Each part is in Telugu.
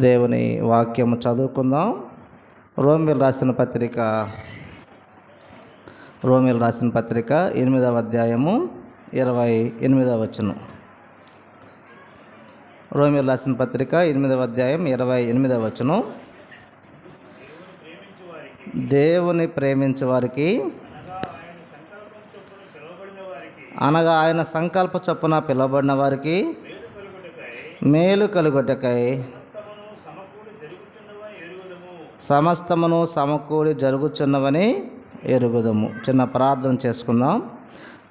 దేవుని వాక్యము చదువుకుందాం. రోమీయులకు రాసిన పత్రిక 8వ అధ్యాయము 28వ వచనం. రోమీయులకు రాసిన పత్రిక 8వ అధ్యాయం 28వ వచనం. దేవుని ప్రేమించే వారికి అనగా ఆయన సంకల్ప చొప్పున పిలువబడిన వారికి మేలు కలుగుటకై సమస్తమును సమకూడి జరుగుచున్నవని ఎరుగుదము. చిన్న ప్రార్థన చేసుకుందాం.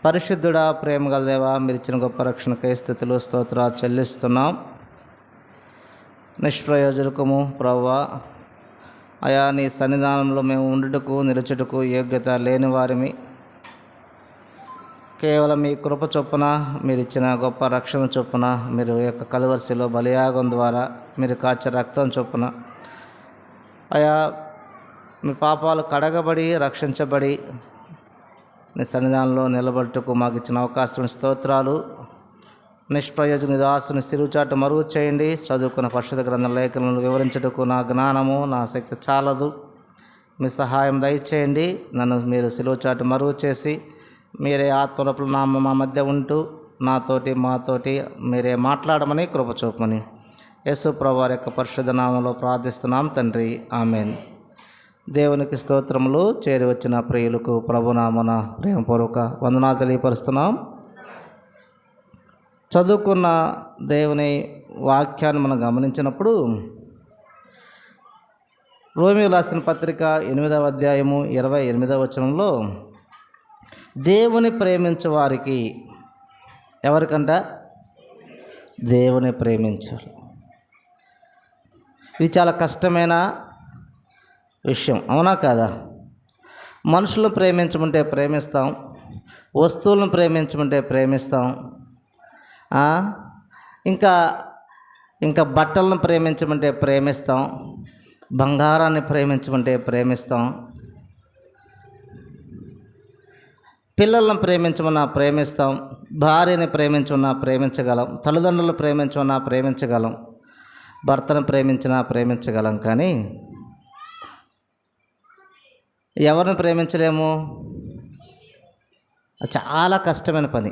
పరిశుద్ధుడా, ప్రేమ గల దేవా, మీరు ఇచ్చిన గొప్ప రక్షణకై స్తుతులు స్తోత్రాలు చెల్లిస్తున్నాం. నిష్ప్రయోజకము ప్రభువా, అయా నీ సన్నిధానంలో మేము ఉండుటకు నిలుచుటకు యోగ్యత లేని వారిమి. కేవలం మీ కృప చొప్పున, మీరు ఇచ్చిన గొప్ప రక్షణ చొప్పున, మీరు యొక్క కలువరిశిలో బలియాగం ద్వారా మీరు కాచే రక్తం చొప్పున అయా మీ పాపాలు కడగబడి రక్షించబడి నీ సన్నిధానంలో నిలబడుటకు మాకు ఇచ్చిన అవకాశం స్తోత్రాలు. నిష్ప్రయోజన దాసుని సిరుచాటు మరుగు చేయండి. చదువుకున్న పరిశుద్ధ గ్రంథ లేఖలను వివరించుటకు నా జ్ఞానము నా శక్తి చాలదు. మీ సహాయం దయచేయండి. నన్ను మీరు సిలువచాటు మరుగు చేసి మీరే ఆత్మరూపంలో మా మధ్య ఉంటూ మాతోటి మీరే మాట్లాడమని కృప చూపమని యేసు ప్రభువారి యొక్క పరిశుద్ధ నామంలో ప్రార్థిస్తున్నాం తండ్రి, ఆమెన్. దేవునికి స్తోత్రములు. చేరి వచ్చిన ప్రియులకు ప్రభునామన ప్రేమపూర్వక వందనాలు తెలియపరుస్తున్నాం. చదువుకున్న దేవుని వాక్యాన్ని మనం గమనించినప్పుడు రోమీయులకు రాసిన పత్రిక 8వ అధ్యాయము 28వ వచనంలో దేవుని ప్రేమించే వారికి, ఎవరికంట? దేవుని ప్రేమించారు. ఇది చాలా కష్టమైన విషయం, అవునా కాదా? మనుషులను ప్రేమించమంటే ప్రేమిస్తాం, వస్తువులను ప్రేమించమంటే ప్రేమిస్తాం, ఇంకా బట్టలను ప్రేమించమంటే ప్రేమిస్తాం, బంగారాన్ని ప్రేమించమంటే ప్రేమిస్తాం, పిల్లలను ప్రేమించమన్నా ప్రేమిస్తాం, భార్యని ప్రేమించమన్నా ప్రేమించగలం, తల్లిదండ్రులను ప్రేమించమన్నా ప్రేమించగలం, భర్తను ప్రేమించినా ప్రేమించగలం. కానీ ఎవరిని ప్రేమించలేము. చాలా కష్టమైన పని.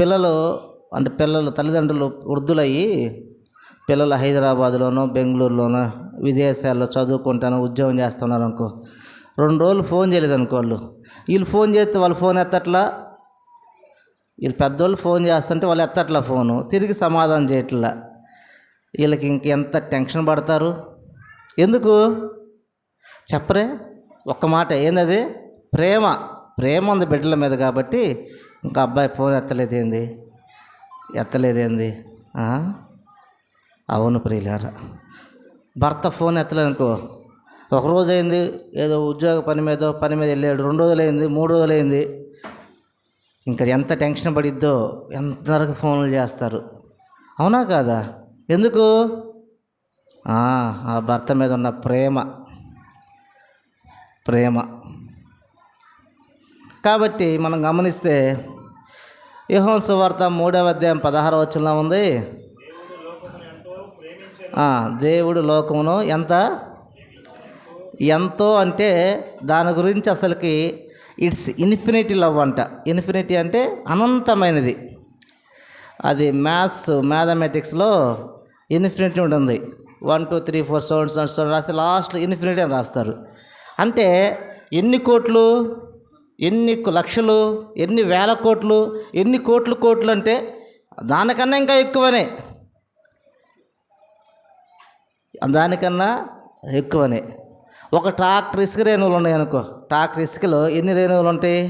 పిల్లలు తల్లిదండ్రులు వృద్ధులయ్యి పిల్లలు హైదరాబాద్లోనో బెంగళూరులోనో విదేశాల్లో చదువుకుంటాను ఉద్యోగం చేస్తున్నారు అనుకో, 2 రోజులు ఫోన్ చేయలేదు అనుకో, వీళ్ళు ఫోన్ చేస్తే వాళ్ళు ఫోన్ ఎత్తట్లా, వీళ్ళు పెద్దోళ్ళు ఫోన్ చేస్తుంటే వాళ్ళు ఎత్తట్లా ఫోను, తిరిగి సమాధానం చేయట్లా. వీళ్ళకి ఇంకెంత టెన్షన్ పడతారు. ఎందుకు చెప్పరే? ఒక్క మాట, ఏందది? ప్రేమ ఉంది బిడ్డల మీద. కాబట్టి ఇంకా అబ్బాయి ఫోన్ ఎత్తలేదేంది? అవును ప్రియులారా, భర్త ఫోన్ ఎత్తలేనుకో, ఒకరోజు అయింది, ఏదో ఉద్యోగ పని మీద వెళ్ళాడు, 2 రోజులు అయింది, 3 రోజులు అయింది, ఇంకా ఎంత టెన్షన్ పడిద్దో, ఎంతవరకు ఫోన్లు చేస్తారు, అవునా కాదా? ఎందుకు? ఆ భర్త మీద ఉన్న ప్రేమ. కాబట్టి మనం గమనిస్తే యోహాను సువార్త 3వ అధ్యాయం 16వ వచనంలో ఉంది, దేవుడు లోకమును ఎంతో అంటే దాని గురించి అసలుకి ఇట్స్ ఇన్ఫినిటీ లవ్ అంట. ఇన్ఫినిటీ అంటే అనంతమైనది. అది మ్యాథమెటిక్స్లో ఇన్ఫినిటీ ఉంటుంది. 1 2 3 4 సో రాస్తే లాస్ట్లో ఇన్ఫినిటీ అని రాస్తారు. అంటే ఎన్ని కోట్లు, ఎన్ని లక్షలు, ఎన్ని వేల కోట్లు, ఎన్ని కోట్లు అంటే దానికన్నా ఇంకా ఎక్కువనే, ఒక ట్రాక్టర్ ఇసుక రేణువులు ఉన్నాయి అనుకో, ట్రాక్టర్ ఇసుకలో ఎన్ని రేణువులు ఉంటాయి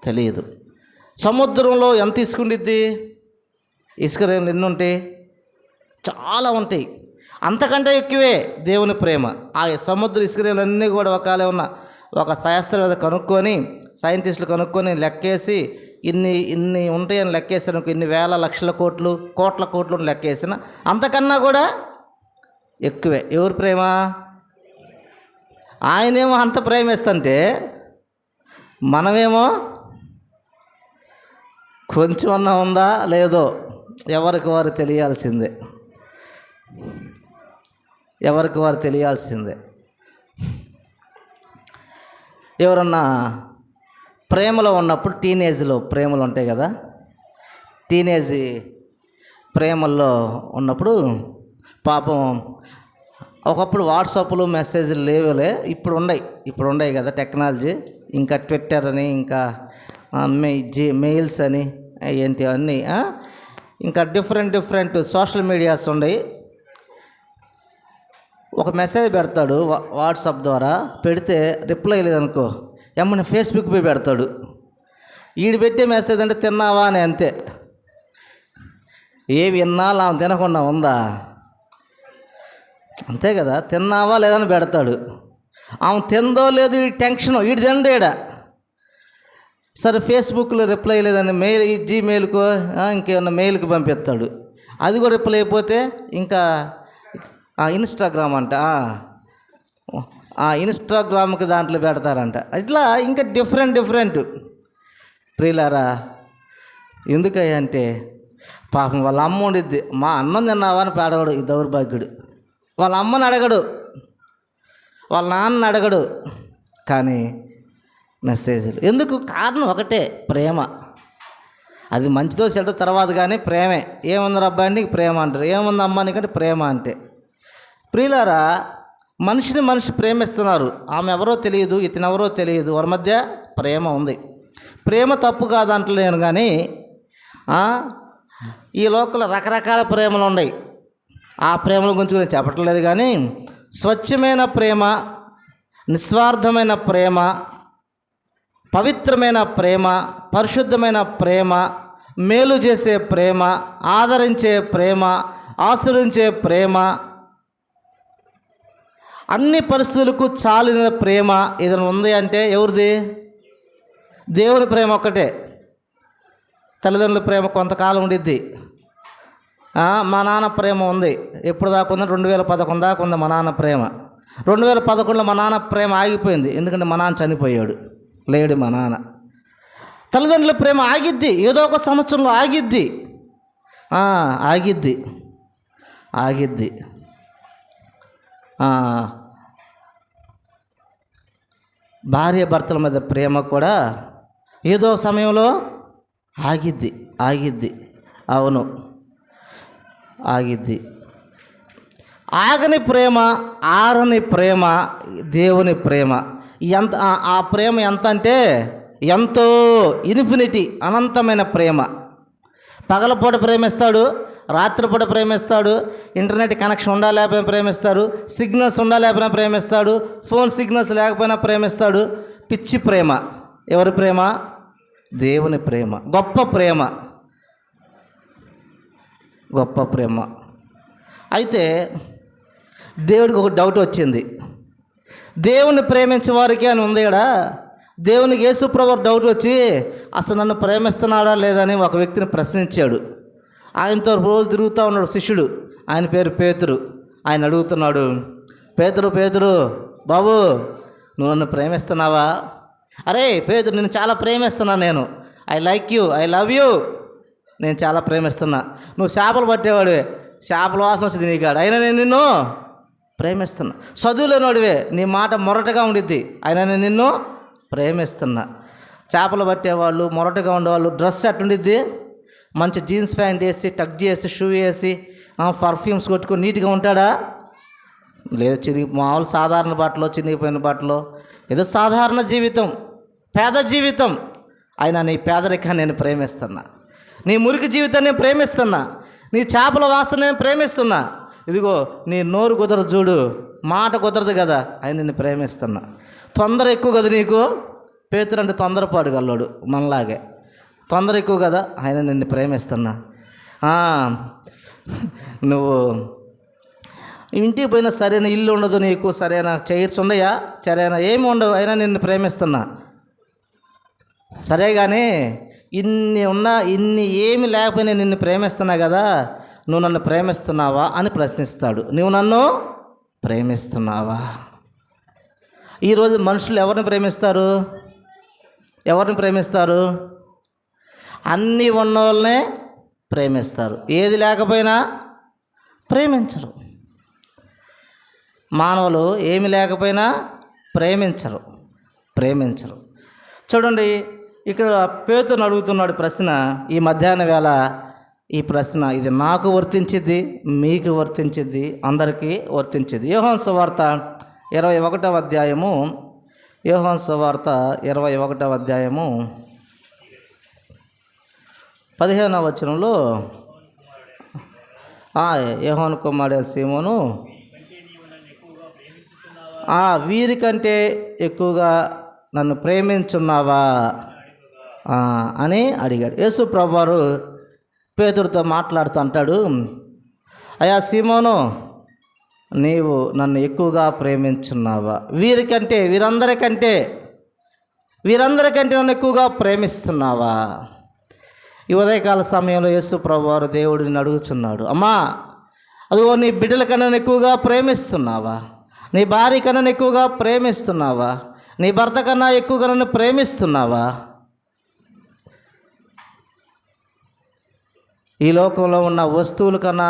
తెలియదు. సముద్రంలో ఎంత ఇసుక ఉండిద్ది? ఇసుక రేణువులు ఎన్ని ఉంటాయి? చాలా ఉంటాయి. అంతకంటే ఎక్కువే దేవుని ప్రేమ. ఆ సముద్ర ఇసుక రేణువులు అన్నీ కూడా ఒక శాస్త్రవేత్త సైంటిస్టులు కనుక్కొని లెక్కేసి ఇన్ని ఉంటాయని లెక్కేసాను. ఇన్ని వేల లక్షల కోట్ల లెక్కేసిన అంతకన్నా కూడా ఎక్కువే. ఎవరి ప్రేమ? ఆయనేమో అంత ప్రేమిస్తుంటే మనమేమో కొంచెం అన్నా ఉందా లేదో ఎవరికి వారు తెలియాల్సిందే, ఎవరికి వారు తెలియాల్సిందే. ఎవరన్నా ప్రేమలో ఉన్నప్పుడు, టీనేజ్లో ప్రేమలు ఉంటాయి కదా, టీనేజ్ ప్రేమల్లో ఉన్నప్పుడు పాపం ఒకప్పుడు వాట్సాప్లు మెసేజ్లు లేవులే, ఇప్పుడు ఉన్నాయి కదా టెక్నాలజీ. ఇంకా ట్విట్టర్ అని, ఇంకా మెయిల్స్ అని, ఏంటి అన్నీ, ఇంకా డిఫరెంట్ సోషల్ మీడియాస్ ఉన్నాయి. ఒక మెసేజ్ పెడతాడు వాట్సాప్ ద్వారా, పెడితే రిప్లై లేదనుకో ఏమన్నా ఫేస్బుక్ పోయి పెడతాడు. ఈడు పెట్టే మెసేజ్ అంటే తిన్నావా అని, అంతే. ఏవి విన్నాళ్ళు ఆమె తినకుండా ఉందా, అంతే కదా, తిన్నావా లేదని పెడతాడు. ఆమె తిందో లేదు ఈ టెన్షన్, ఈడు తిండేడా. సరే ఫేస్బుక్లో రిప్లై లేదని జీమెయిల్కో ఇంకేమన్నా మెయిల్కి పంపిస్తాడు. అది కూడా రిప్లై అయిపోతే ఇంకా ఇన్స్టాగ్రామ్ అంట, ఇన్స్టాగ్రామ్కి దాంట్లో పెడతారంట. ఇట్లా ఇంకా డిఫరెంట్. ప్రియులారా, ఎందుకయ్యా అంటే పాపం వాళ్ళ అమ్మ ఉండిద్ది, మా అన్నం తిన్నావా అని పేడవాడు ఈ దౌర్భాగ్యుడు. వాళ్ళ అమ్మని అడగడు, వాళ్ళ నాన్నని అడగడు, కానీ మెసేజ్లు ఎందుకు? కారణం ఒకటే, ప్రేమ. అది మంచిదో చెడు తర్వాత కానీ ప్రేమే. ఏముంది అబ్బాయి నీకు ప్రేమ అంటారు, ఏముంది అమ్మ నీకంటే ప్రేమ అంటే. ప్రియులారా, మనిషి ప్రేమిస్తున్నారు. ఆమె ఎవరో తెలియదు, ఇతను ఎవరో తెలియదు, వారి మధ్య ప్రేమ ఉంది. ప్రేమ తప్పు కాదంటలేను, కానీ ఈ లోకంలో రకరకాల ప్రేమలు ఉన్నాయి. ఆ ప్రేమల గురించి నేను చెప్పట్లేదు, కానీ స్వచ్ఛమైన ప్రేమ, నిస్వార్థమైన ప్రేమ, పవిత్రమైన ప్రేమ, పరిశుద్ధమైన ప్రేమ, మేలు చేసే ప్రేమ, ఆదరించే ప్రేమ, ఆశ్రయించే ప్రేమ, అన్ని పరిస్థితులకు చాలిన ప్రేమ ఏదైనా ఉంది అంటే ఎవరిది? దేవుని ప్రేమ ఒక్కటే. తల్లిదండ్రుల ప్రేమ కొంతకాలం ఉండిద్ది. మా నాన్న ప్రేమ ఉంది, ఎప్పుడు దాకా ఉందో 2011 దాకా ఉంది మా నాన్న ప్రేమ. 2011లో మా నాన్న ప్రేమ ఆగిపోయింది, ఎందుకంటే మా నాన్న చనిపోయాడు, లేడు మా నాన్న. తల్లిదండ్రుల ప్రేమ ఆగిద్ది, ఏదో ఒక సంవత్సరంలో ఆగిద్ది. భార్య భర్తల మధ్య ప్రేమ కూడా ఏదో సమయంలో ఆగిద్ది. అవును, ఆగిద్ది. ఆగని ప్రేమ, ఆరని ప్రేమ దేవుని ప్రేమ. ఆ ప్రేమ ఎంత అంటే ఎంతో ఇన్ఫినిటీ, అనంతమైన ప్రేమ. పగలపూట ప్రేమిస్తాడు, రాత్రిపూట ప్రేమిస్తాడు, ఇంటర్నెట్ కనెక్షన్ ఉండాలేకపోయినా ప్రేమిస్తాడు, సిగ్నల్స్ ఉండాలేకపోయినా ప్రేమిస్తాడు, ఫోన్ సిగ్నల్స్ లేకపోయినా ప్రేమిస్తాడు. పిచ్చి ప్రేమ. ఎవరి ప్రేమ? దేవుని ప్రేమ. గొప్ప ప్రేమ. అయితే దేవుడికి ఒక డౌట్ వచ్చింది. దేవుని ప్రేమించే వారికి అని ఉంది ఇక్కడ. దేవునికి యేసుప్రభువు డౌట్ వచ్చి అసలు నన్ను ప్రేమిస్తున్నాడా లేదని ఒక వ్యక్తిని ప్రశ్నించాడు. ఆయనతో రోజు తిరుగుతూ ఉన్నాడు శిష్యుడు, ఆయన పేరు పేతురు. ఆయన అడుగుతున్నాడు, పేతురు బాబు నువ్వు నన్ను ప్రేమిస్తున్నావా? అరే పేతురు, నేను చాలా ప్రేమిస్తున్నా, నేను I like you, I love you, నేను చాలా ప్రేమిస్తున్నా. నువ్వు చేపలు పట్టేవాడివే, చేపల వాసన వచ్చింది నీకాడు, అయినా నేను నిన్ను ప్రేమిస్తున్నా. చదువులేనివాడివే, నీ మాట మొరటగా ఉండిద్ది, అయినా నేను నిన్ను ప్రేమిస్తున్నా. చేపలు పట్టేవాళ్ళు, మొరటగా ఉండేవాళ్ళు డ్రెస్ అట్టుండిద్ది, మంచి జీన్స్ ప్యాంట్ వేసి, టక్ చేసి, షూ వేసి, పర్ఫ్యూమ్స్ కొట్టుకొని నీట్గా ఉంటాడా? లేదు, మామూలు సాధారణ బట్టలో, చినిగిపోయిన బట్టలో, ఏదో సాధారణ జీవితం, పేద జీవితం. అయినా నీ పేదరికాన్ని నేను ప్రేమిస్తున్నా, నీ మురికి జీవితాన్ని నేను ప్రేమిస్తున్నా, నీ చేపల వాసన నేను ప్రేమిస్తున్నా. ఇదిగో నీ నోరు కుదరదు చూడు, మాట కుదరదు కదా, ఆయన నిన్ను ప్రేమిస్తున్నా. తొందర ఎక్కువ కదా నీకు. పేతురు అంటే తొందరపాటు గల్లోడు, మనలాగే తొందర ఎక్కువ కదా, ఆయన నిన్ను ప్రేమిస్తున్నా. నువ్వు ఇంటికి పోయినా సరైన ఇల్లు ఉండదు నీకు, సరైన చైర్స్ ఉండయా, సరైన ఏమి ఉండవు, అయినా నిన్ను ప్రేమిస్తున్నా. సరే కానీ ఇన్ని ఉన్నా, ఇన్ని ఏమి లేకపోయినా నిన్ను ప్రేమిస్తున్నా కదా, నువ్వు నన్ను ప్రేమిస్తున్నావా అని ప్రశ్నిస్తాడు. నువ్వు నన్ను ప్రేమిస్తున్నావా? ఈరోజు మనుషులు ఎవరిని ప్రేమిస్తారు? అన్నీ ఉన్న వాళ్ళనే ప్రేమిస్తారు, ఏది లేకపోయినా ప్రేమించరు. మానవులు ఏమి లేకపోయినా ప్రేమించరు. చూడండి, ఇక్కడ పేతురుని అడుగుతున్నాడు ప్రశ్న. ఈ మధ్యాహ్న వేళ ఈ ప్రశ్న ఇది నాకు వర్తించిద్ది, మీకు వర్తించిద్ది, అందరికీ వర్తించిద్ది. యోహాను సువార్త 21వ అధ్యాయము, యోహాను సువార్త 21వ అధ్యాయము 15వ వచనంలో యోహాను కుమారుడు సీమోను వీరికంటే ఎక్కువగా నన్ను ప్రేమించున్నావా అని అడిగాడు. యేసు ప్రభువారు పేతురుతో మాట్లాడుతూ అంటాడు, అయ్యా సీమోను, నీవు నన్ను ఎక్కువగా ప్రేమించున్నావా? వీరందరికంటే నన్ను ఎక్కువగా ప్రేమిస్తున్నావా? ఈ ఉదయకాల సమయంలో యేసు ప్రభువారు దేవుడిని అడుగుతున్నాడు, అమ్మా అదిగో నీ బిడ్డల కన్నా ఎక్కువగా ప్రేమిస్తున్నావా? నీ భార్య కన్నా ఎక్కువగా ప్రేమిస్తున్నావా? నీ భర్త కన్నా ఎక్కువగా నన్ను ప్రేమిస్తున్నావా? ఈ లోకంలో ఉన్న వస్తువుల కన్నా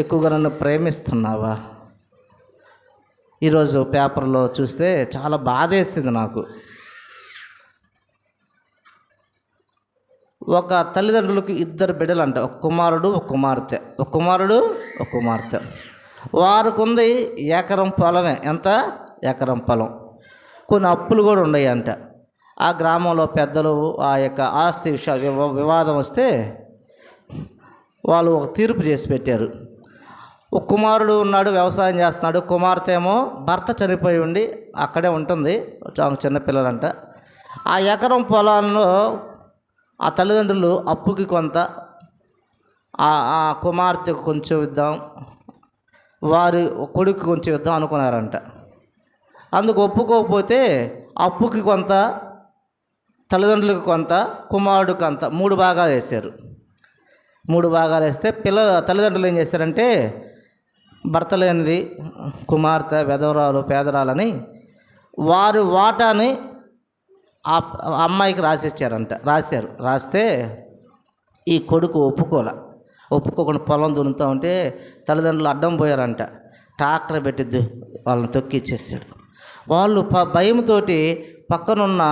ఎక్కువగా నన్ను ప్రేమిస్తున్నావా? ఈరోజు పేపర్లో చూస్తే చాలా బాధేసింది నాకు. ఒక తల్లిదండ్రులకు 2 బిడ్డలు అంట, ఒక కుమారుడు ఒక కుమార్తె. వారికి ఉంది ఎకరం పొలమే. ఎంత? ఎకరం పొలం. కొన్ని అప్పులు కూడా ఉన్నాయి అంట. ఆ గ్రామంలో పెద్దలు ఆ యొక్క ఆస్తి వివాదం వస్తే వాళ్ళు ఒక తీర్పు చేసి పెట్టారు. ఒక కుమారుడు ఉన్నాడు, వ్యవసాయం చేస్తున్నాడు. కుమార్తె ఏమో భర్త చనిపోయి ఉండి అక్కడే ఉంటుంది, చిన్నపిల్లలంట. ఆ ఎకరం పొలాల్లో ఆ తల్లిదండ్రులు అప్పుకి కొంత, ఆ కుమార్తెకు కొంచెం ఇద్దాం, వారి కొడుకు కొంచెం ఇద్దాం అనుకున్నారంట. అందుకు ఒప్పుకోకపోతే అప్పుకి కొంత, తల్లిదండ్రులకు కొంత, కుమారుడికి కొంత 3 భాగాలు వేశారు. 3 భాగాలు వేస్తే తల్లిదండ్రులు ఏం చేశారంటే, భర్త లేనిది కుమార్తె విధవరాలు పేదరాలని వారి వాటాని ఆ అమ్మాయికి రాస్తే ఈ కొడుకు ఒప్పుకోకుండా పొలం దున్నుతూ ఉంటే తల్లిదండ్రులు అడ్డం పోయారంట. ట్రాక్టర్ పెట్టిద్దు వాళ్ళని తొక్కిచ్చేసాడు. వాళ్ళు భయంతో పక్కనున్న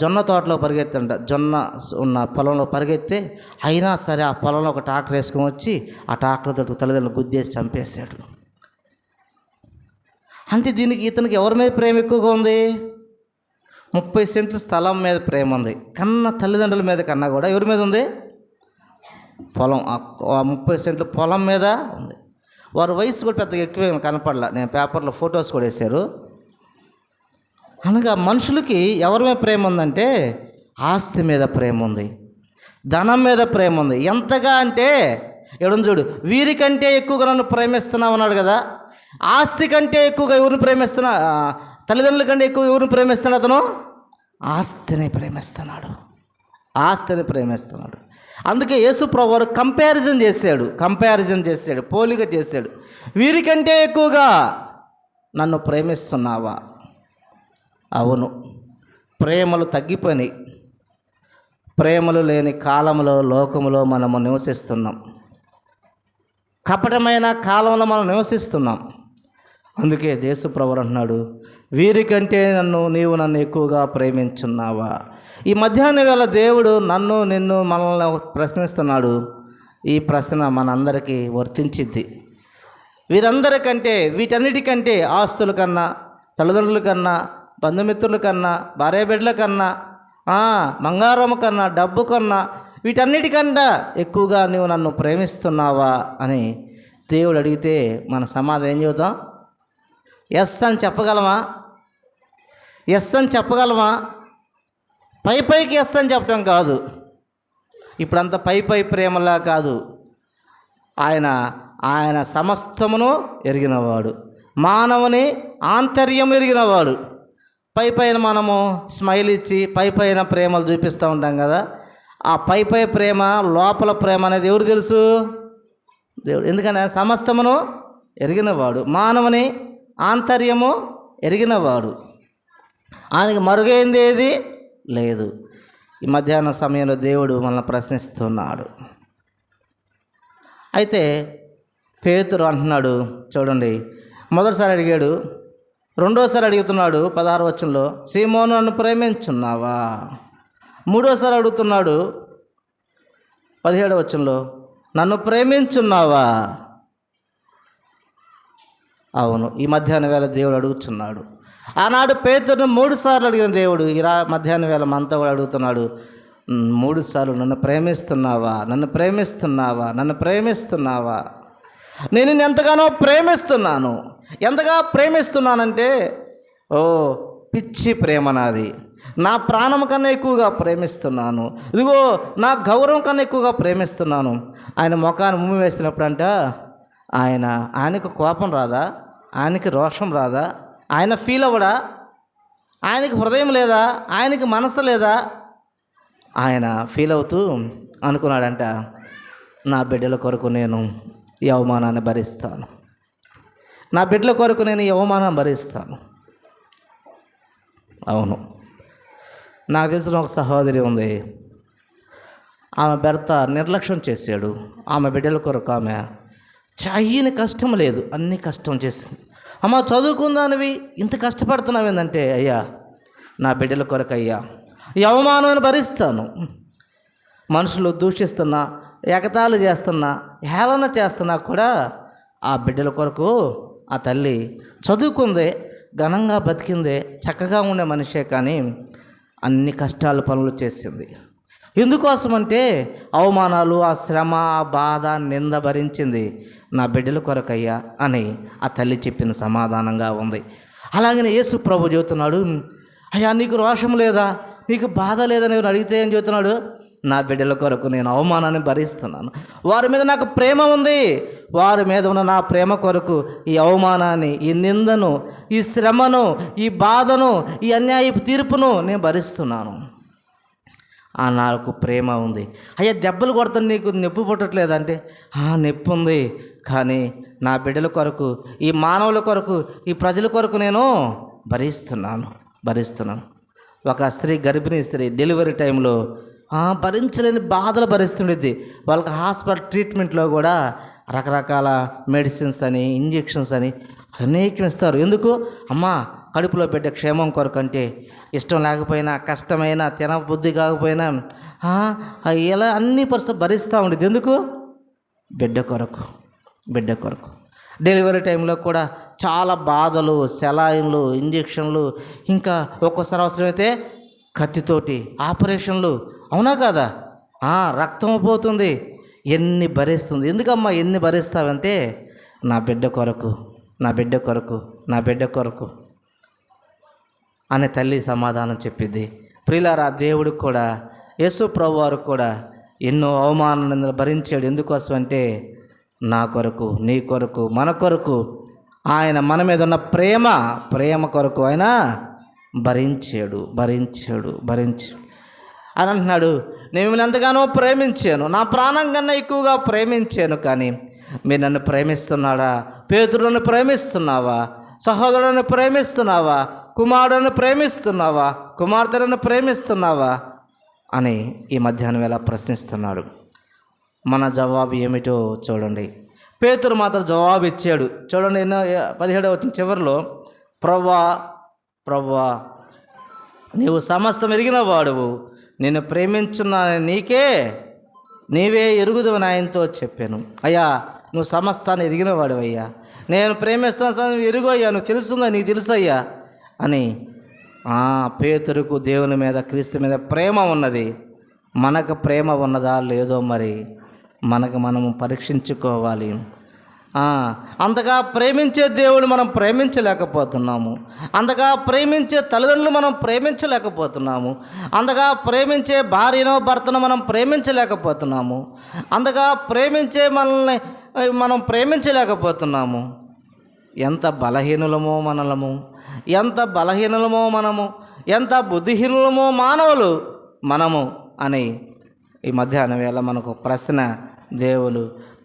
జొన్న తోటలో పరిగెత్తంట, జొన్న ఉన్న పొలంలో పరిగెత్తే, అయినా సరే ఆ పొలంలో ఒక ట్రాక్టర్ వేసుకొని వచ్చి ఆ ట్రాక్టర్ తోటి తల్లిదండ్రులు గుద్దేసి చంపేశాడు. అంటే ఇతనికి ఎవరి మీద ప్రేమ ఎక్కువగా ఉంది? 30 సెంట్ల స్థలం మీద ప్రేమ ఉంది. తల్లిదండ్రుల మీద కన్నా కూడా ఎవరి మీద ఉంది? పొలం. 30 సెంట్ల పొలం మీద ఉంది. వారి వయసు కూడా పెద్దగా ఎక్కువ కనపడలా. నేను పేపర్లో ఫొటోస్ కూడా వేశారు. అనగా మనుషులకి ఎవరి మీద ప్రేమ ఉందంటే ఆస్తి మీద ప్రేమ ఉంది, ధనం మీద ప్రేమ ఉంది. ఎంతగా అంటే ఎవడని చూడు, వీరికంటే ఎక్కువగా నన్ను ప్రేమిస్తున్నావు అన్నాడు కదా. ఆస్తి కంటే ఎక్కువగా ఎవరిని ప్రేమిస్తున్నా? తల్లిదండ్రుల కంటే ఎక్కువ ఎవరిని ప్రేమిస్తున్నాడు? అతను ఆస్తిని ప్రేమిస్తున్నాడు. అందుకే యేసు ప్రభువారు కంపారిజన్ చేశాడు, పోలిక చేశాడు. వీరికంటే ఎక్కువగా నన్ను ప్రేమిస్తున్నావా? అవును, ప్రేమలు తగ్గిపోయినాయి. ప్రేమలు లేని కాలంలో, లోకములో మనము నివసిస్తున్నాం. కపటమైన కాలంలో మనం నివసిస్తున్నాం. అందుకే యేసు ప్రభువు అంటున్నాడు, వీరికంటే నీవు నన్ను ఎక్కువగా ప్రేమించున్నావా? ఈ మధ్యాహ్న వేళ దేవుడు నిన్ను మనల్ని ప్రశ్నిస్తున్నాడు. ఈ ప్రశ్న మనందరికీ వర్తించిద్ది. వీటన్నిటికంటే ఆస్తుల కన్నా, తల్లిదండ్రుల కన్నా, బంధుమిత్రుల కన్నా, భార్యాబిడ్డల కన్నా, బంగారం కన్నా, డబ్బు కన్నా, వీటన్నిటికన్నా ఎక్కువగా నీవు నన్ను ప్రేమిస్తున్నావా అని దేవుడు అడిగితే మన సమాధానం ఏం చెబుతాం? ఎస్ అని చెప్పగలమా? పైకి ఎస్ అని చెప్పడం కాదు. ఇప్పుడంతా పై ప్రేమలా కాదు. ఆయన సమస్తమును ఎరిగినవాడు, మానవుని ఆంతర్యం ఎరిగినవాడు. పైన మనము స్మైల్ ఇచ్చి పైన ప్రేమలు చూపిస్తూ ఉంటాం కదా. ఆ పై ప్రేమ, లోపల ప్రేమ అనేది ఎవరు తెలుసు? దేవుడు. ఎందుకని సమస్తమును ఎరిగినవాడు, మానవుని ఆంతర్యము ఎరిగినవాడు, ఆయనకి మరుగైంది ఏది లేదు. ఈ మధ్యాహ్నం సమయంలో దేవుడు మనల్ని ప్రశ్నిస్తున్నాడు. అయితే పేతురు అంటున్నాడు, చూడండి, మొదటిసారి అడిగాడు, రెండోసారి అడుగుతున్నాడు 16వ వచనంలో, సీమోను నన్ను ప్రేమించున్నావా? మూడోసారి అడుగుతున్నాడు 17వ వచనంలో, నన్ను ప్రేమించున్నావా? అవును, ఈ మధ్యాహ్నం వేళ దేవుడు అడుగుతున్నాడు. ఆనాడు పేతురును 3 సార్లు అడిగిన దేవుడు ఈ మధ్యాహ్నం వేళ మనతో కూడా అడుగుతున్నాడు. 3 సార్లు, నన్ను ప్రేమిస్తున్నావా? నన్ను ప్రేమిస్తున్నావా? నన్ను ప్రేమిస్తున్నావా? నేను నిన్ను ఎంతగానో ప్రేమిస్తున్నాను. ఎంతగా ప్రేమిస్తున్నానంటే, ఓ పిచ్చి ప్రేమ నాది. నా ప్రాణం కన్నా ఎక్కువగా ప్రేమిస్తున్నాను. ఇదిగో నా గౌరవం కన్నా ఎక్కువగా ప్రేమిస్తున్నాను. ఆయన ముఖాన్ని ఉమ్మి వేసినప్పుడంట ఆయనకు కోపం రాదా? ఆయనకి రోషం రాదా? ఆయన ఫీల్ అవ్వడా? ఆయనకి హృదయం లేదా? ఆయనకి మనసు లేదా? ఆయన ఫీల్ అవుతూ అనుకున్నాడంట, నా బిడ్డల కొరకు నేను ఈ అవమానాన్ని భరిస్తాను. నా బిడ్డల కొరకు నేను ఈ అవమానాన్ని భరిస్తాను. అవును, నాకు తెలిసిన ఒక సహోదరి ఉంది. ఆమె భర్త నిర్లక్ష్యం చేశాడు. ఆమె బిడ్డల కొరకు ఆమె చెయ్యని కష్టం లేదు, అన్ని కష్టం చేసింది. అమ్మ, చదువుకుందానివి ఇంత కష్టపడుతున్నావు ఏంటంటే, అయ్యా నా బిడ్డల కొరకు అయ్యా ఈ అవమానాన్ని భరిస్తాను. మనుషులు దూషిస్తున్నా, ఎగతాళి చేస్తున్నా, హేళన చేస్తున్నా కూడా ఆ బిడ్డల కొరకు ఆ తల్లి చదువుకుందే, ఘనంగా బతికిందే, చక్కగా ఉండే మనిషే, కానీ అన్ని కష్టాలు పనులు చేసింది. ఎందుకోసమంటే అవమానాలు, ఆ శ్రమ, ఆ బాధ, నింద భరించింది నా బిడ్డల కొరకయ్యా అని ఆ తల్లి చెప్పిన సమాధానంగా ఉంది. అలాగనే యేసు ప్రభు చెబుతున్నాడు, అయ్యా నీకు రోషం లేదా, నీకు బాధ లేదా నేను అడిగితే ఏం చెబుతున్నాడు? నా బిడ్డల కొరకు నేను అవమానాన్ని భరిస్తున్నాను. వారి మీద నాకు ప్రేమ ఉంది. వారి మీద ఉన్న నా ప్రేమ కొరకు ఈ అవమానాన్ని, ఈ నిందను, ఈ శ్రమను, ఈ బాధను, ఈ అన్యాయపు తీర్పును నేను భరిస్తున్నాను. నాకు ప్రేమ ఉంది. అయ్యా దెబ్బలు కొడతాను, నీకు నొప్పి పుట్టట్లేదంటే, నొప్పి ఉంది, కానీ నా బిడ్డల కొరకు, ఈ మానవుల కొరకు, ఈ ప్రజల కొరకు నేను భరిస్తున్నాను. ఒక స్త్రీ, గర్భిణీ స్త్రీ డెలివరీ టైంలో భరించలేని బాధలు భరిస్తుండేది. వాళ్ళకి హాస్పిటల్ ట్రీట్మెంట్లో కూడా రకరకాల మెడిసిన్స్ అని, ఇంజెక్షన్స్ అని అనేకం ఇస్తారు. ఎందుకు? అమ్మా కడుపులో బిడ్డ క్షేమం కొరకు. అంటే ఇష్టం లేకపోయినా, కష్టమైనా, తినబుద్ధి కాకపోయినా ఇలా అన్ని పరిస్థితులు భరిస్తూ ఉండేది. ఎందుకు? బిడ్డ కొరకు. డెలివరీ టైంలో కూడా చాలా బాధలు, సెలైన్లు, ఇంజెక్షన్లు, ఇంకా ఒక్కోసారి అవసరమైతే కత్తితోటి ఆపరేషన్లు. అవునా కాదా? రక్తం పోతుంది, ఎన్ని భరిస్తుంది. ఎందుకమ్మా ఎన్ని భరిస్తావంటే, నా బిడ్డ కొరకు అనే తల్లి సమాధానం చెప్పింది. ప్రియులారా, దేవుడికి కూడా, యేసు ప్రభు వారు కూడా ఎన్నో అవమానాలను భరించాడు. ఎందుకోసం అంటే, నా కొరకు, నీ కొరకు, మన కొరకు, ఆయన మన మీద ఉన్న ప్రేమ కొరకు ఆయన భరించాడు అని అంటున్నాడు. నేను మిమ్మల్ని ఎంతగానో ప్రేమించాను, నా ప్రాణం కన్నా ఎక్కువగా ప్రేమించాను, కానీ మీరు నన్ను ప్రేమిస్తున్నాడా? పేతురులను ప్రేమిస్తున్నావా? సహోదరులను ప్రేమిస్తున్నావా? కుమారులను ప్రేమిస్తున్నావా? కుమార్తెలను ప్రేమిస్తున్నావా అని ఈ మధ్యాహ్నం వేళ ప్రశ్నిస్తున్నాడు. మన జవాబు ఏమిటో చూడండి. పేతురు మాత్రం జవాబు ఇచ్చాడు. చూడండి, 17వ వచనం చివరిలో, ప్రభువా నీవు సమస్తం ఎరిగిన వాడువు, నేను ప్రేమించున్నాను నీవే ఎరుగుదువని ఆయనతో చెప్పాను. అయ్యా నువ్వు సమస్తాన్ని ఎరిగిన వాడువయ్యా, నేను ప్రేమిస్తాను ఎరుగు అయ్యా, నువ్వు తెలుస్తుందా, నీకు తెలుసు అయ్యా అని పేతురుకు దేవుని మీద, క్రీస్తు మీద ప్రేమ ఉన్నది. మనకు ప్రేమ ఉన్నదా లేదో మరి మనము పరీక్షించుకోవాలి. అంతగా ప్రేమించే దేవుడు మనం ప్రేమించలేకపోతున్నాము. అంతగా ప్రేమించే తల్లిదండ్రులు మనం ప్రేమించలేకపోతున్నాము. అంతగా ప్రేమించే భార్యనో భర్తను మనం ప్రేమించలేకపోతున్నాము. అంతగా ప్రేమించే మనల్ని మనం ప్రేమించలేకపోతున్నాము. ఎంత బలహీనులమో మనము, ఎంత బుద్ధిహీనులమో మానవులు మనము అని ఈ మధ్యాహ్నం వేళ మనకు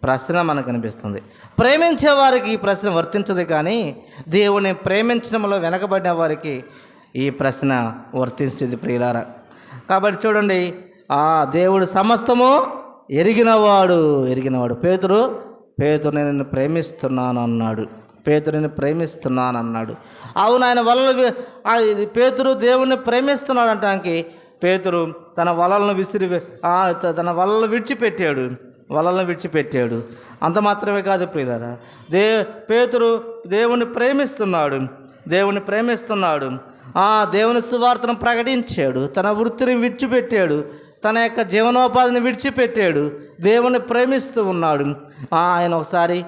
ప్రశ్న మనకు అనిపిస్తుంది. ప్రేమించే వారికి ఈ ప్రశ్న వర్తించదు, కానీ దేవుని ప్రేమించడంలో వెనకబడిన వారికి ఈ ప్రశ్న వర్తించింది. ప్రియులారా, కాబట్టి చూడండి, దేవుడు సమస్తము ఎరిగినవాడు. పేతురు నేను నిన్ను ప్రేమిస్తున్నాను అన్నాడు. అవును, ఆయన వలలు పేతురు దేవుణ్ణి ప్రేమిస్తున్నాడు అంటానికి పేతురు తన వలలను తన వలలను విడిచిపెట్టాడు. అంత మాత్రమే కాదు ప్రియులారా, పేతురు దేవుణ్ణి ప్రేమిస్తున్నాడు. దేవుని సువార్తను ప్రకటించాడు. తన వృత్తిని విడిచిపెట్టాడు. తన యొక్క జీవనోపాధిని విడిచిపెట్టాడు. దేవుని ప్రేమిస్తూ ఉన్నాడు. ఆయన ఒకసారి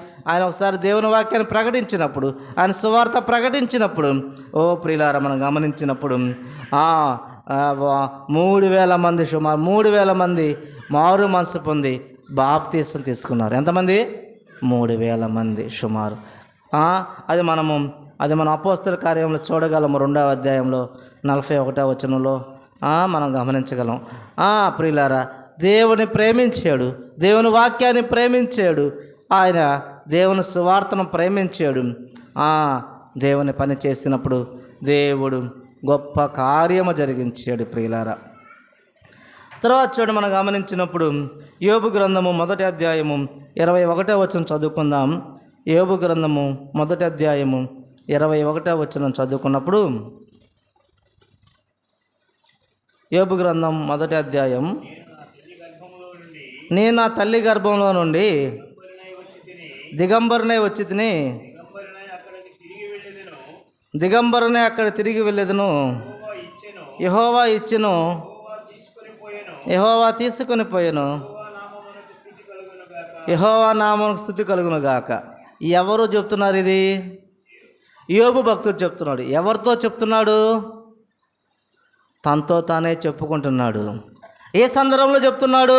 దేవుని వాక్యాన్ని ప్రకటించినప్పుడు, ఆయన సువార్త ప్రకటించినప్పుడు, ప్రియులారా, మనం గమనించినప్పుడు 3,000 మంది, సుమారు 3,000 మంది మారు మనసు పొంది బాప్తీసం తీసుకున్నారు. ఎంతమంది? 3,000 మంది సుమారు. అది మనం అపోస్తల కార్యంలో చూడగలము. 2వ అధ్యాయంలో 41వ వచనంలో మనం గమనించగలం. ప్రియులారా, దేవుని ప్రేమించాడు, దేవుని వాక్యాన్ని ప్రేమించాడు, ఆయన దేవుని సువార్తను ప్రేమించాడు. దేవుని పని చేసినప్పుడు దేవుడు గొప్ప కార్యము జరిగించాడు ప్రియులారా. తర్వాత చూడండి, మనం గమనించినప్పుడు యోబు గ్రంథము 1వ అధ్యాయము 21వ వచనం చదువుకుందాం. యోబు గ్రంథము 1వ అధ్యాయము 21వ వచనం చదువుకున్నప్పుడు, యోబు గ్రంథం 1వ అధ్యాయం, నేను నా తల్లి గర్భంలో నుండి దిగంబరునై వచ్చి తిని, దిగంబరునే అక్కడ తిరిగి వెళ్ళేదను. యెహోవా ఇచ్చెను, యెహోవా తీసుకొని పోయెను, యెహోవా నామమునకు స్తుతి కలుగును గాక. ఎవరు చెప్తున్నారు? ఇది యోబు భక్తుడు చెప్తున్నాడు. ఎవరితో చెప్తున్నాడు? తనతో తానే చెప్పుకుంటున్నాడు. ఏ సందర్భంలో చెప్తున్నాడు?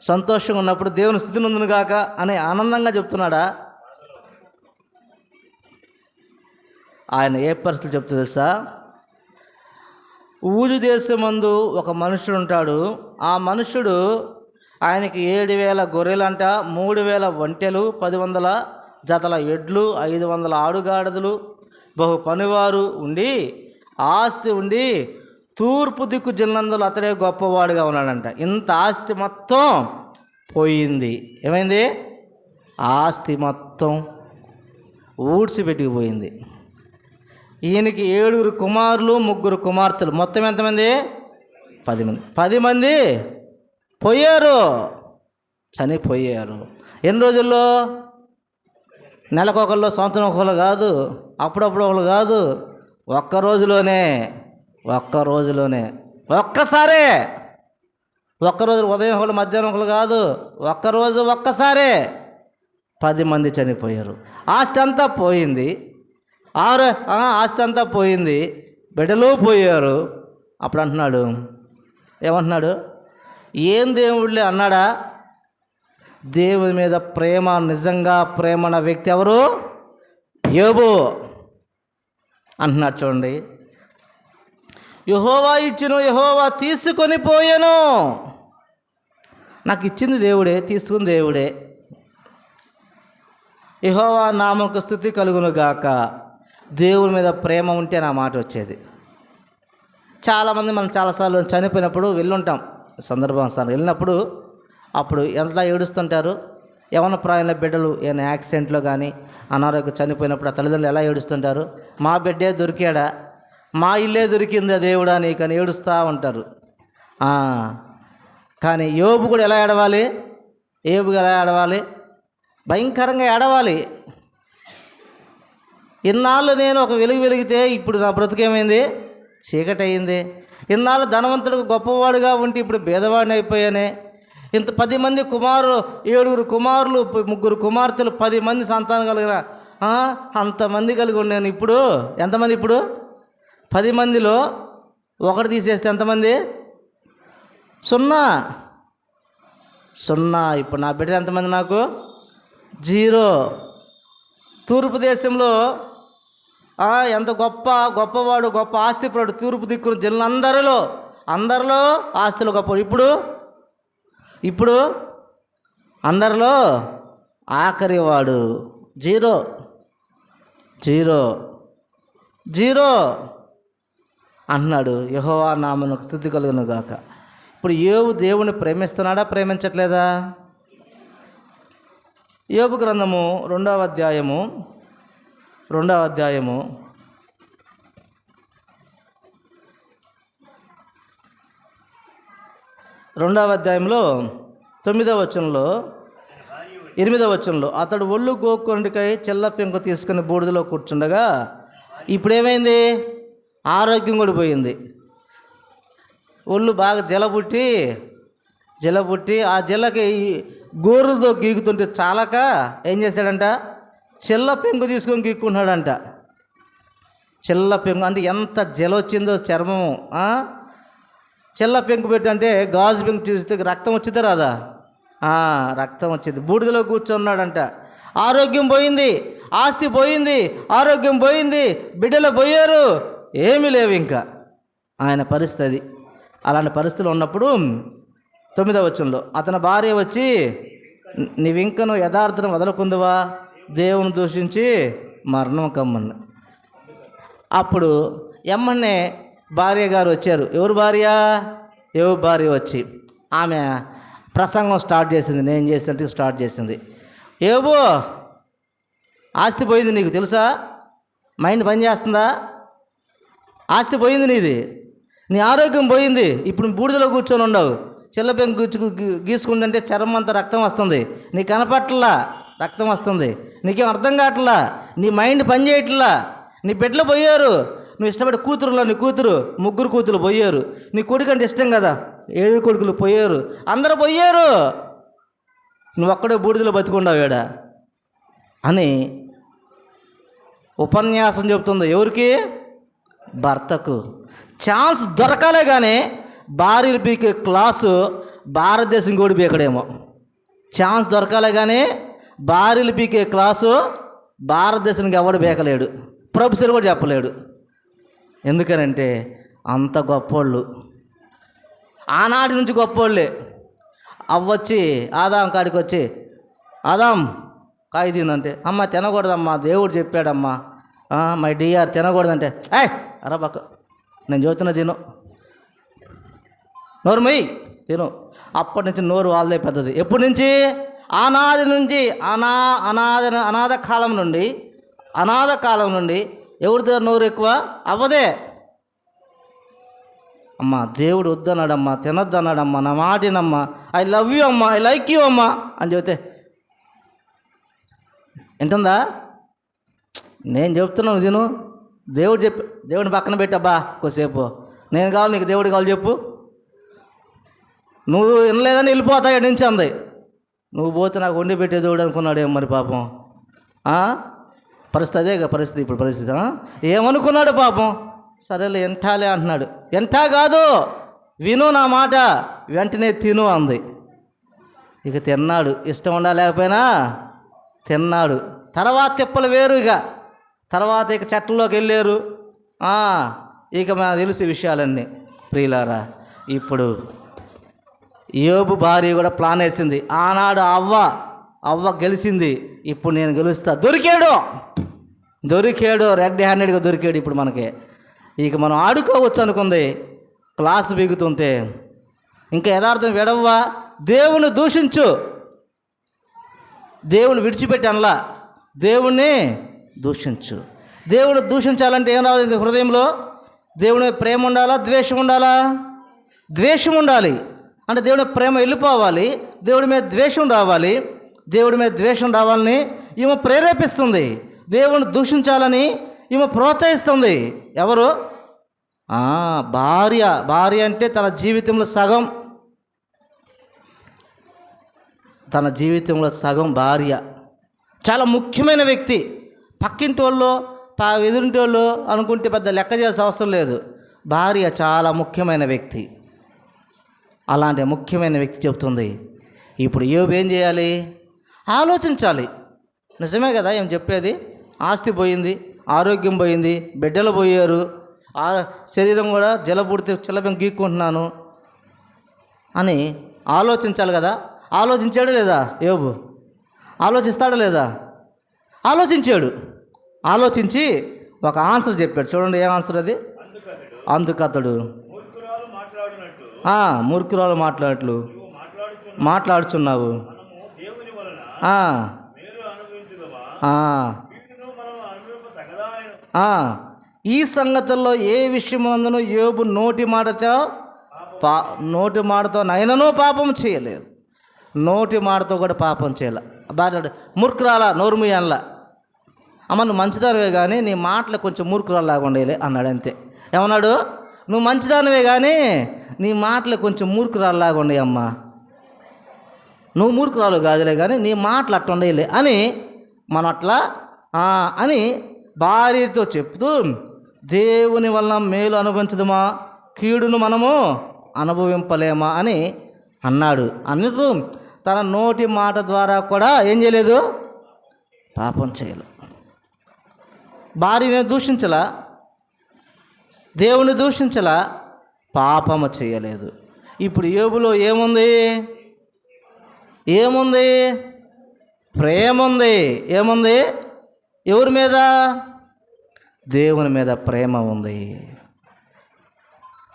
సంతోషంగా ఉన్నప్పుడు దేవుని స్తుతి నందును గాక అని ఆనందంగా చెప్తున్నాడా? ఆయన ఏ పరిస్థితులు చెప్తూ తెలుసా? ఊజు దేశమందు ఒక మనుషుడు ఉంటాడు. ఆ మనుషుడు, ఆయనకి 7,000 గొర్రెలంట, 3,000 ఒంటెలు, 10,000 జతల ఎడ్లు, 500 ఆడుగాడిదలు, బహు పనివారు ఉండి, ఆస్తి ఉండి, తూర్పు దిక్కు జిల్లందులో అతడే గొప్పవాడుగా ఉన్నాడంట. ఇంత ఆస్తి మొత్తం పోయింది. ఏమైంది? ఆస్తి మొత్తం ఊడ్చిపెట్టుకుపోయింది. ఈయనకి 7 కుమారులు, 3 కుమార్తెలు, మొత్తం ఎంతమంది? 10 మంది. 10 మంది పోయారు, చనిపోయారు. ఎన్ని రోజుల్లో? నెలకొకళ్ళు, సంవత్సరం ఒకళ్ళు కాదు, అప్పుడప్పుడు ఒకళ్ళు కాదు, ఒక్క రోజులోనే, ఒక్కసారే. ఒక్కరోజు ఉదయం ఒకళ్ళు, మధ్యాహ్నం ఒకళ్ళు కాదు, ఒక్కసారే 10 మంది చనిపోయారు. ఆస్తి అంతా పోయింది. ఆస్తి అంతా పోయింది, బిడ్డలు పోయారు. అప్పుడు అంటున్నాడు, ఏమంటున్నాడు? ఏం దేవుళ్ళే అన్నాడా? దేవుని మీద నిజంగా ప్రేమ ఉన్న వ్యక్తి ఎవరు? యోబు అంటున్నాడు. చూడండి, యెహోవా ఇచ్చెను, యెహోవా తీసుకొని పోయెను. నాకు ఇచ్చింది దేవుడే, తీసుకుని దేవుడే. యెహోవా నామమునకు స్తుతి కలుగును గాక. దేవుని మీద ప్రేమ ఉంటే నా మాట వచ్చేది. చాలామంది మనం చాలాసార్లు చనిపోయినప్పుడు వెళ్ళుంటాం, సందర్భానుసారం వెళ్ళినప్పుడు అప్పుడు ఎంత ఏడుస్తుంటారు. యవన ప్రాయంలో బిడ్డలు ఏమైనా యాక్సిడెంట్లో కానీ అనారోగ్యం చనిపోయినప్పుడు ఆ తల్లిదండ్రులు ఎలా ఏడుస్తుంటారు? మా బిడ్డే దొరికాడా, మా ఇల్లే దొరికిందా దేవుడా నీకని ఏడుస్తూ ఉంటారు. కానీ యోబు కూడా ఎలా ఏడవాలి? భయంకరంగా ఏడవాలి. ఇన్నాళ్ళు నేను ఒక వెలిగితే ఇప్పుడు నా బ్రతుకేమైంది? చీకటి అయింది. ఇన్నాళ్ళు ధనవంతుడికి గొప్పవాడుగా ఉంటే ఇప్పుడు భేదవాడిని అయిపోయానే. ఇంత 10 మంది కుమారులు, 7 కుమారులు, 3 కుమార్తెలు, 10 మంది సంతానం కలిగిన అంతమంది కలిగి ఉన్నాను. ఇప్పుడు ఎంతమంది? ఇప్పుడు 10 మందిలో ఒకటి తీసేస్తే ఎంతమంది? 0. ఇప్పుడు నా బిడ్డ ఎంతమంది? నాకు 0. తూర్పు దేశంలో ఎంత గొప్పవాడు, గొప్ప ఆస్తిపరుడు, తూర్పు దిక్కున జిల్లందరిలో ఆస్తులు గొప్ప. ఇప్పుడు అందరిలో ఆఖరివాడు 0. జీరో అంటున్నాడు. యెహోవా నామమునకు స్తుతి కలుగును గాక. ఇప్పుడు యోబు దేవుని ప్రేమిస్తున్నాడా, ప్రేమించట్లేదా? యోబు గ్రంథము 2వ అధ్యాయము 2వ అధ్యాయంలో 9వ వచనంలో 8వ వచనంలో, అతడు ఒళ్ళు గోక్కొండికై చెల్ల పెంకు తీసుకుని బూడిదలో కూర్చుండగా ఇప్పుడేమైంది? ఆరోగ్యం కూడా పోయింది. ఒళ్ళు బాగా జలబుట్టి ఆ జల్లకి గోరుతో గీకుతుంటే చాలక ఏం చేశాడంట? చెల్ల పెంకు తీసుకొని గీక్కుంటున్నాడంట. చెల్ల పెంకు అంటే ఎంత జల వచ్చిందో చర్మము. చెల్ల పెంకు పెట్టంటే గాజు పెంకు చూస్తే రక్తం వచ్చిందా రాదా? రక్తం వచ్చింది. బూడిదలో కూర్చున్నాడంట. ఆరోగ్యం పోయింది, ఆస్తి పోయింది, ఆరోగ్యం పోయింది, బిడ్డలు పోయారు, ఏమీ లేవు ఇంకా ఆయన పరిస్థితి. అలాంటి పరిస్థితులు ఉన్నప్పుడు 9వ వచనంలో అతని భార్య వచ్చి, నీవింకను యథార్థను వదలకుందువా, దేవుని దూషించి మరణం కమ్మని. అప్పుడు ఎమ్మన్నే భార్య గారు వచ్చారు. ఎవరు భార్య? యోబు భార్య వచ్చి ఆమె ప్రసంగం స్టార్ట్ చేసింది. నేను చేసినట్టు స్టార్ట్ చేసింది. యోబు, ఆస్తి పోయింది, నీకు తెలుసా? మైండ్ పని చేస్తుందా? ఆస్తి పోయింది నీది, నీ ఆరోగ్యం పోయింది, ఇప్పుడు బూడిదలో కూర్చొని ఉండవు, చిల్లపెంకు గీసుకుంటుంటే చర్మం అంతా రక్తం వస్తుంది, నీకు కనపట్లా రక్తం వస్తుంది, నీకేం అర్థం కావట్లా, నీ మైండ్ పని చేయట్లా, నీ బిడ్డలు పోయారు, నువ్వు ఇష్టపడే కూతురులో నీ కూతురు 3 కూతురు పోయారు, నీ కొడుకు అంటే ఇష్టం కదా 7 కొడుకులు పోయారు, అందరూ పోయారు, నువ్వు ఒక్కడే బూడిదలో బతికుండావేడా అని ఉపన్యాసం చెబుతుంది. ఎవరికి? భర్తకు. ఛాన్స్ దొరకాలే కానీ భార్యలు పీకే క్లాసు భారతదేశం కూడా పీకడేమో. ఛాన్స్ దొరకాలే కానీ భార్యలు పీకే క్లాసు భారతదేశానికి ఎవడు పీకలేడు, ప్రొఫెసర్ కూడా చెప్పలేడు. ఎందుకనంటే అంత గొప్పోళ్ళు, ఆనాటి నుంచి గొప్పోళ్ళే. అవ్వొచ్చి ఆదాం కాడికి వచ్చి, ఆదాం కాయ తినంటే, అమ్మ తినకూడదమ్మా దేవుడు చెప్పాడమ్మా, మై డిఆర్ తినకూడదంటే, అరా పక్క నేను చూస్తున్నా తిను, నోరు మొయ్యి తిను. అప్పటి నుంచి నోరు వాళ్ళదే పెద్దది. ఎప్పటి నుంచి? అనాది నుంచి అనాథ కాలం నుండి ఎవరితో నోరు ఎక్కువ? అవ్వదే. అమ్మా దేవుడు వద్దన్నాడమ్మా, తినొద్దు అన్నాడమ్మా, నా మాటినమ్మా, ఐ లవ్ యూ అమ్మా, ఐ లైక్ యూ అమ్మా అని చెబితే ఎంతుందా? నేను చెప్తున్నాను తిను, దేవుడు దేవుడిని పక్కన పెట్టబ్బా కొద్దిసేపు, నేను కావాలి నీకు దేవుడు కావాలి చెప్పు, నువ్వు వినలేదని వెళ్ళిపోతాయి నుంచి అంది. నువ్వు పోతే నాకు వండి పెట్టే దేవుడు అనుకున్నాడు ఏం మరి పాపం. పరిస్థితి అదేగా పరిస్థితి, ఇప్పుడు పరిస్థితి ఏమనుకున్నాడు పాపం. సరేలే ఎంటాలే అంటున్నాడు. ఎంటా కాదు, విను నా మాట, వెంటనే తిను అంది. ఇక తిన్నాడు, ఇష్టం ఉండా లేకపోయినా తిన్నాడు. తర్వాత తిప్పలు వేరు. తర్వాత ఇక చెట్లలోకి వెళ్ళారు. ఇక మనకు తెలిసే విషయాలన్నీ. ప్రియులారా, ఇప్పుడు యోబు భార్య కూడా ప్లాన్ వేసింది. ఆనాడు అవ్వ గెలిచింది, ఇప్పుడు నేను గెలుస్తా. దొరికాడు, రెడ్ హ్యాండెడ్గా దొరికాడు. ఇప్పుడు మనకి ఇక మనం ఆడుకోవచ్చు అనుకుంది. క్లాసు బిగుతుంటే ఇంకా యథార్థం విడవ్వా, దేవుని దూషించు, దేవుని విడిచిపెట్టి అనలా, దేవుణ్ణి దూషించు. దేవుని దూషించాలంటే ఏం రావాలి హృదయంలో? దేవుని ప్రేమ ఉండాలా, ద్వేషం ఉండాలా? ద్వేషం ఉండాలి. అంటే దేవుని ప్రేమ వెళ్ళిపోవాలి, దేవుడి మీద ద్వేషం రావాలి. దేవుడి మీద ద్వేషం రావాలని ఈమె ప్రేరేపిస్తుంది. దేవుని దూషించాలని ఈమె ప్రోత్సహిస్తుంది. ఎవరు? భార్య అంటే తన జీవితంలో సగం భార్య. చాలా ముఖ్యమైన వ్యక్తి. పక్కింటి వాళ్ళు ఎదురింటి వాళ్ళు అనుకుంటే పెద్ద లెక్క చేసే అవసరం లేదు. భార్య చాలా ముఖ్యమైన వ్యక్తి. అలాంటి ముఖ్యమైన వ్యక్తి చెబుతుంది. ఇప్పుడు యోబు ఏం చేయాలి? ఆలోచించాలి. నిజమే కదా ఏం చెప్పేది? ఆస్తి పోయింది, ఆరోగ్యం పోయింది, బిడ్డలు పోయారు, శరీరం కూడా జలబుడితే చిల్లబెం గీక్కుంటున్నాను అని ఆలోచించాలి కదా. ఆలోచించాడు లేదా యోబు? ఆలోచిస్తాడా లేదా? ఆలోచించాడు. ఆలోచించి ఒక ఆన్సర్ చెప్పాడు. చూడండి ఏ ఆన్సర్ అది. అందుకతడు మూర్ఖురాలు మాట్లాడట్లు మాట్లాడుచున్నావు. ఈ సంగతుల్లో ఏ విషయమందును యోబు నోటి మాటతో నైనను పాపం చేయలేదు. నోటి మాటతో కూడా పాపం చేయలే. భార్య మూర్ఖురాల నోరుముయన్లా, అమ్మ నువ్వు మంచిదానివే కానీ నీ మాటలు కొంచెం మూర్ఖురాలాగా ఉండేలే అన్నాడు. అంతే. ఏమన్నాడు? నువ్వు మంచిదానివే కానీ నీ మాటలు కొంచెం మూర్ఖురాలాగా ఉండేవి అమ్మా, నువ్వు మూర్ఖురాలు కాదులే కానీ నీ మాటలు అట్లా ఉండేలే అని మనం అట్లా అని భార్యతో చెప్తూ, దేవుని వలన మేలు అనుభవించదుమా, కీడును మనము అనుభవింపలేమా అని అన్నాడు. అన్నట్టు తన నోటి మాట ద్వారా కూడా ఏం చేయలేదు, పాపం చేయలేదు. భార్యని దూషించలా, దేవుని దూషించలా, పాపము చేయలేదు. ఇప్పుడు యోబులో ఏముంది? ప్రేమ ఉంది. ఏముంది? ఎవరి మీద? దేవుని మీద ప్రేమ ఉంది.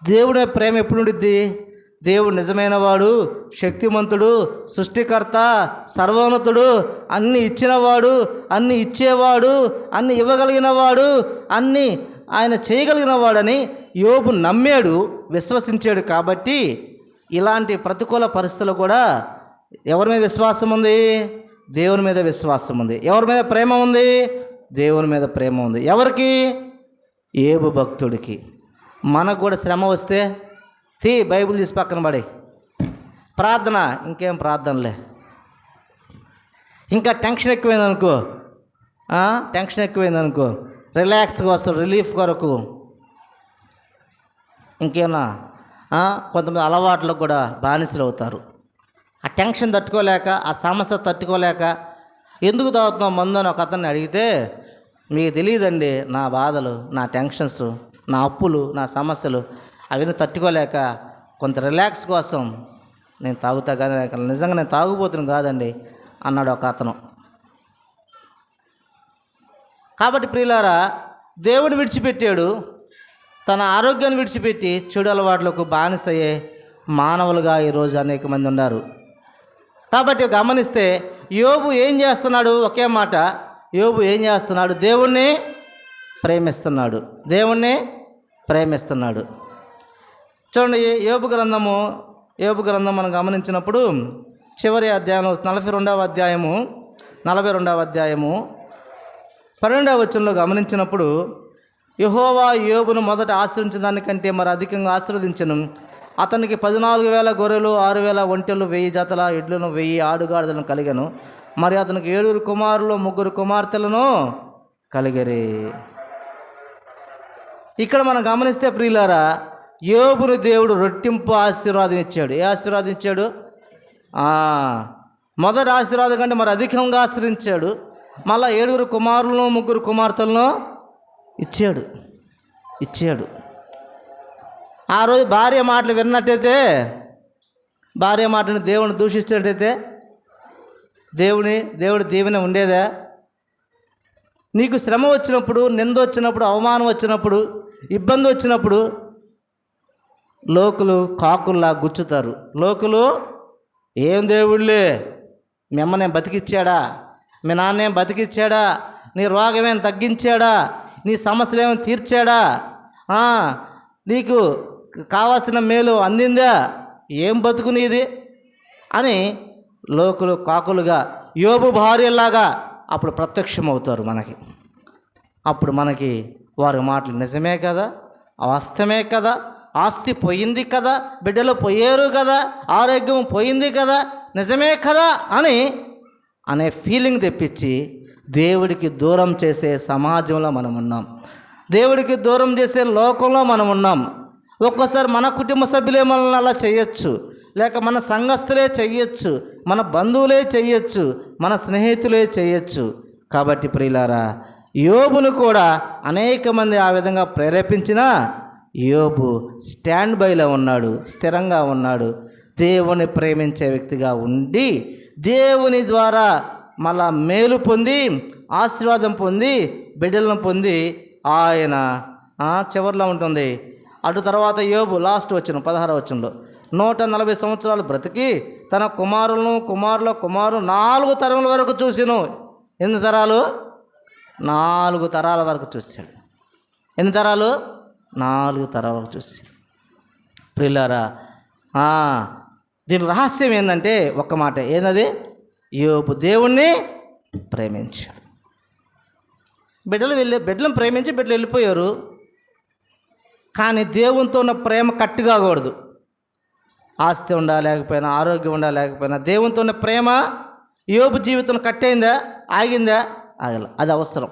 దేవుని ప్రేమ ఎప్పుడు ఉండిద్ది? దేవుడు నిజమైన వాడు, శక్తిమంతుడు, సృష్టికర్త, సర్వోన్నతుడు, అన్నీ ఇచ్చినవాడు, అన్నీ ఇచ్చేవాడు, అన్నీ ఇవ్వగలిగినవాడు, అన్నీ ఆయన చేయగలిగిన వాడని యోబు నమ్మాడు, విశ్వసించాడు. కాబట్టి ఇలాంటి ప్రతికూల పరిస్థితులు కూడా ఎవరి మీద విశ్వాసం ఉంది? దేవుని మీద విశ్వాసం ఉంది. ఎవరి మీద ప్రేమ ఉంది? దేవుని మీద ప్రేమ ఉంది. ఎవరికి? యోబు భక్తుడికి. మనకు కూడా శ్రమ వస్తే బైబిల్ తీసి పక్కన పడి ప్రార్థన, ఇంకేం ప్రార్థనలే. ఇంకా టెన్షన్ ఎక్కువైందనుకో రిలాక్స్ కోసం, రిలీఫ్ కొరకు ఇంకేమన్నా కొంతమంది అలవాట్లకు కూడా బానిసలు అవుతారు. ఆ టెన్షన్ తట్టుకోలేక, ఆ సమస్య తట్టుకోలేక ఎందుకు తాగుతున్నాం మందు అని ఒక అతన్ని అడిగితే, మీకు తెలియదండి నా బాధలు, నా టెన్షన్స్, నా అప్పులు, నా సమస్యలు, అవన్నీ తట్టుకోలేక కొంత రిలాక్స్ కోసం నేను తాగుతా, కానీ నిజంగా నేను తాగుబోతున్నాను కాదండి అన్నాడు ఒక అతను. కాబట్టి ప్రియులారా, దేవుడు విడిచిపెట్టాడు, తన ఆరోగ్యాన్ని విడిచిపెట్టి చెడు అలవాట్లకు బానిసయ్యే మానవులుగా ఈరోజు అనేక మంది ఉన్నారు. కాబట్టి గమనిస్తే యోబు ఏం చేస్తున్నాడు? ఒకే మాట, యోబు ఏం చేస్తున్నాడు? దేవుణ్ణి ప్రేమిస్తున్నాడు. చూడండి, యోబు గ్రంథం మనం గమనించినప్పుడు చివరి అధ్యాయం 42వ అధ్యాయము 12వ వచనంలో గమనించినప్పుడు, యెహోవా యోబును మొదట ఆశ్రయించిన దానికంటే మరి అధికంగా ఆశీర్వదించెను. అతనికి 14,000 గొర్రెలు, 6,000 ఒంటెలు, 1000 జతల ఎడ్లను, 1000 ఆడుగాడిదలను కలిగను. మరి అతనికి 7 కుమారులు, 3 కుమార్తెలను కలిగరి. ఇక్కడ మనం గమనిస్తే ప్రియులారా, యోబుని దేవుడు రెట్టింపు ఆశీర్వాదం ఇచ్చాడు. ఏ ఆశీర్వాదం ఇచ్చాడు? మొదటి ఆశీర్వాదం కంటే మరి అధికంగా ఆశ్రయించాడు. మళ్ళా 7 కుమారులను, 3 కుమార్తెలను ఇచ్చాడు. ఆ రోజు భార్య మాటలు విన్నట్టయితే, భార్య మాటను దేవుని దూషించినట్టయితే దేవుడి దీవెన ఉండేదా? నీకు శ్రమ వచ్చినప్పుడు, నింద వచ్చినప్పుడు, అవమానం వచ్చినప్పుడు, ఇబ్బంది వచ్చినప్పుడు లోకులు కాకుల్లా గుచ్చుతారు. లోకులు, ఏం దేవుళ్ళే, మీ అమ్మనేం బతికిచ్చాడా, మీ నాన్నేం బతికిచ్చాడా, నీ రోగమేం తగ్గించాడా, నీ సమస్యలు ఏమైనా తీర్చాడా, నీకు కావాల్సిన మేలు అందిందా, ఏం బతుకు నీది అని లోకులు కాకులుగా యోబు భార్యలాగా అప్పుడు ప్రత్యక్షమవుతారు మనకి. అప్పుడు మనకి వారి మాటలు నిజమే కదా, వాస్తవమే కదా, ఆస్తి పోయింది కదా, బిడ్డలు పోయారు కదా, ఆరోగ్యం పోయింది కదా, నిజమే కదా అనే ఫీలింగ్ తెప్పించి దేవుడికి దూరం చేసే సమాజంలో మనం ఉన్నాం. దేవుడికి దూరం చేసే లోకంలో మనం ఉన్నాం. ఒక్కోసారి మన కుటుంబ సభ్యులే మనల్ని అలా చేయొచ్చు, లేక మన సంఘస్థులే చెయ్యొచ్చు, మన బంధువులే చెయ్యొచ్చు, మన స్నేహితులే చేయొచ్చు. కాబట్టి ప్రియులారా, యోబును కూడా అనేక మంది ఆ విధంగా ప్రేరేపించినా యోబు స్టాండ్ బైలో ఉన్నాడు, స్థిరంగా ఉన్నాడు. దేవుని ప్రేమించే వ్యక్తిగా ఉండి దేవుని ద్వారా మళ్ళా మేలు పొంది, ఆశీర్వాదం పొంది, బిడ్డలను పొంది ఆయన చివరిలో ఉంటుంది. అటు తర్వాత యోబు లాస్ట్ వచ్చిన 16వ వచనంలో 140 సంవత్సరాలు బ్రతికి తన కుమారులను కుమారుల కుమారు 4 తరముల వరకు చూసిను. ఎన్ని తరాలు? 4 తరాల వరకు చూశాడు. ఎన్ని తరాలు? 4 తరాల వరకు చూశాడు. ప్రియులారా, దీని రహస్యం ఏంటంటే ఒక్క మాట, ఏంటది? యోబు దేవుణ్ణి ప్రేమించాడు. బిడ్డలను ప్రేమించి బిడ్డలు వెళ్ళిపోయారు. కానీ దేవునితో ఉన్న ప్రేమ కట్టు కాకూడదు. ఆస్తి ఉండా లేకపోయినా, ఆరోగ్యం ఉండా లేకపోయినా, దేవునితో ఉన్న ప్రేమ యోబు జీవితం కట్టయిందా? ఆగిందా? ఆగల. అది అవసరం.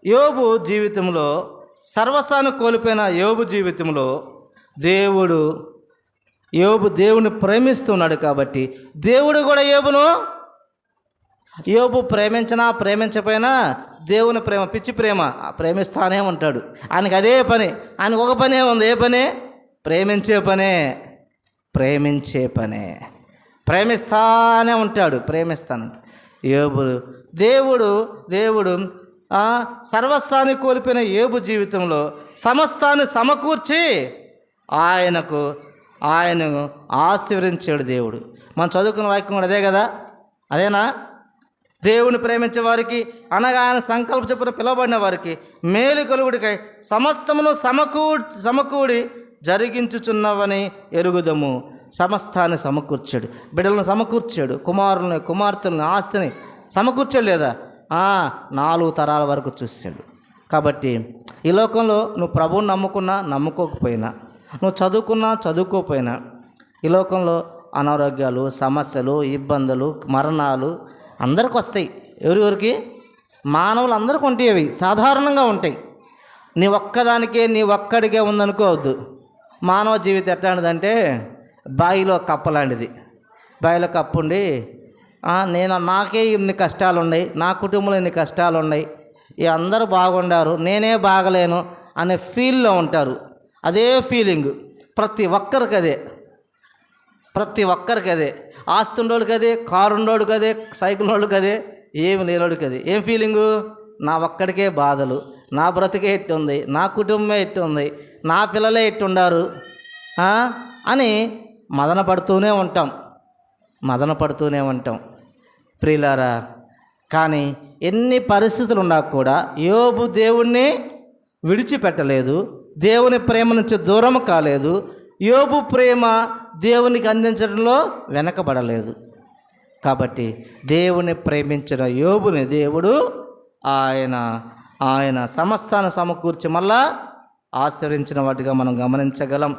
యోబు జీవితంలో, సర్వస్వాన్ని కోల్పోయిన యోబు జీవితంలో యోబు దేవుని ప్రేమిస్తున్నాడు కాబట్టి దేవుడు కూడా యోబు ప్రేమించకపోయినా దేవుని ప్రేమ, పిచ్చి ప్రేమ, ప్రేమిస్తానే ఉంటాడు. ఆయనకి అదే పని. ఆయనకు ఒక పనే ఉంది. ఏ పని? ప్రేమించే పనే. ప్రేమిస్తానే ఉంటాడు. యోబు దేవుడు సర్వస్వాన్ని కోల్పోయిన యోబు జీవితంలో సమస్తాన్ని సమకూర్చి ఆయనను ఆశీర్వదించాడు దేవుడు. మనం చదువుకున్న వాక్యం కూడా అదే కదా? అదేనా? దేవుని ప్రేమించే వారికి, అనగా ఆయన సంకల్ప చొప్పున పిలువబడిన వారికి మేలు కలుగుడికై సమస్తమును సమకూడి జరిగించుచున్నవని ఎరుగుదము. సమస్తాన్ని సమకూర్చాడు. బిడ్డలను సమకూర్చాడు. కుమారులను, కుమార్తెలను, ఆస్తిని సమకూర్చాడు. లేదా 4 తరాల వరకు చూశాడు. కాబట్టి ఈ లోకంలో నువ్వు ప్రభువుని నమ్ముకున్నా నమ్ముకోకపోయినా, నువ్వు చదువుకోకపోయినా, ఈ లోకంలో అనారోగ్యాలు, సమస్యలు, ఇబ్బందులు, మరణాలు అందరికి వస్తాయి. ఎవరికి? మానవులు అందరికీ ఉంటాయి. అవి సాధారణంగా ఉంటాయి. నీ ఒక్కడికే ఉందనుకోవద్దు. మానవ జీవితం ఎట్లాంటిదంటే బావిలో కప్పలాంటిది. బావిలో కప్పు ఉండి నాకే ఇన్ని కష్టాలు ఉన్నాయి, నా కుటుంబంలో ఇన్ని కష్టాలు ఉన్నాయి, అందరూ బాగుండారు, నేనే బాగలేను అనే ఫీల్లో ఉంటారు. అదే ఫీలింగ్ ప్రతి ఒక్కరికి అదే. ఆస్తి ఉండోడికి అదే, కారు ఉండోడికి అదే, సైకిల్ ఉండోడికి అదే, ఏమి లేనోడికి అదే. ఏం ఫీలింగు? నా ఒక్కడికే బాధలు, నా బ్రతికే ఎట్టుంది, నా కుటుంబమే ఎట్టుంది, నా పిల్లలే ఎట్టుండారు అని మదన పడుతూనే ఉంటాం. ప్రియులారా, కానీ ఎన్ని పరిస్థితులు ఉన్నా కూడా యోబు దేవుణ్ణి విడిచిపెట్టలేదు. దేవుని ప్రేమ నుంచి దూరం కాలేదు. యోబు ప్రేమ దేవునికి అందించడంలో వెనకబడలేదు. కాబట్టి దేవుని ప్రేమించిన యోబుని దేవుడు ఆయన సమస్తాన్ని సమకూర్చి మళ్ళా ఆశ్రయించిన వాటిగా మనం గమనించగలం.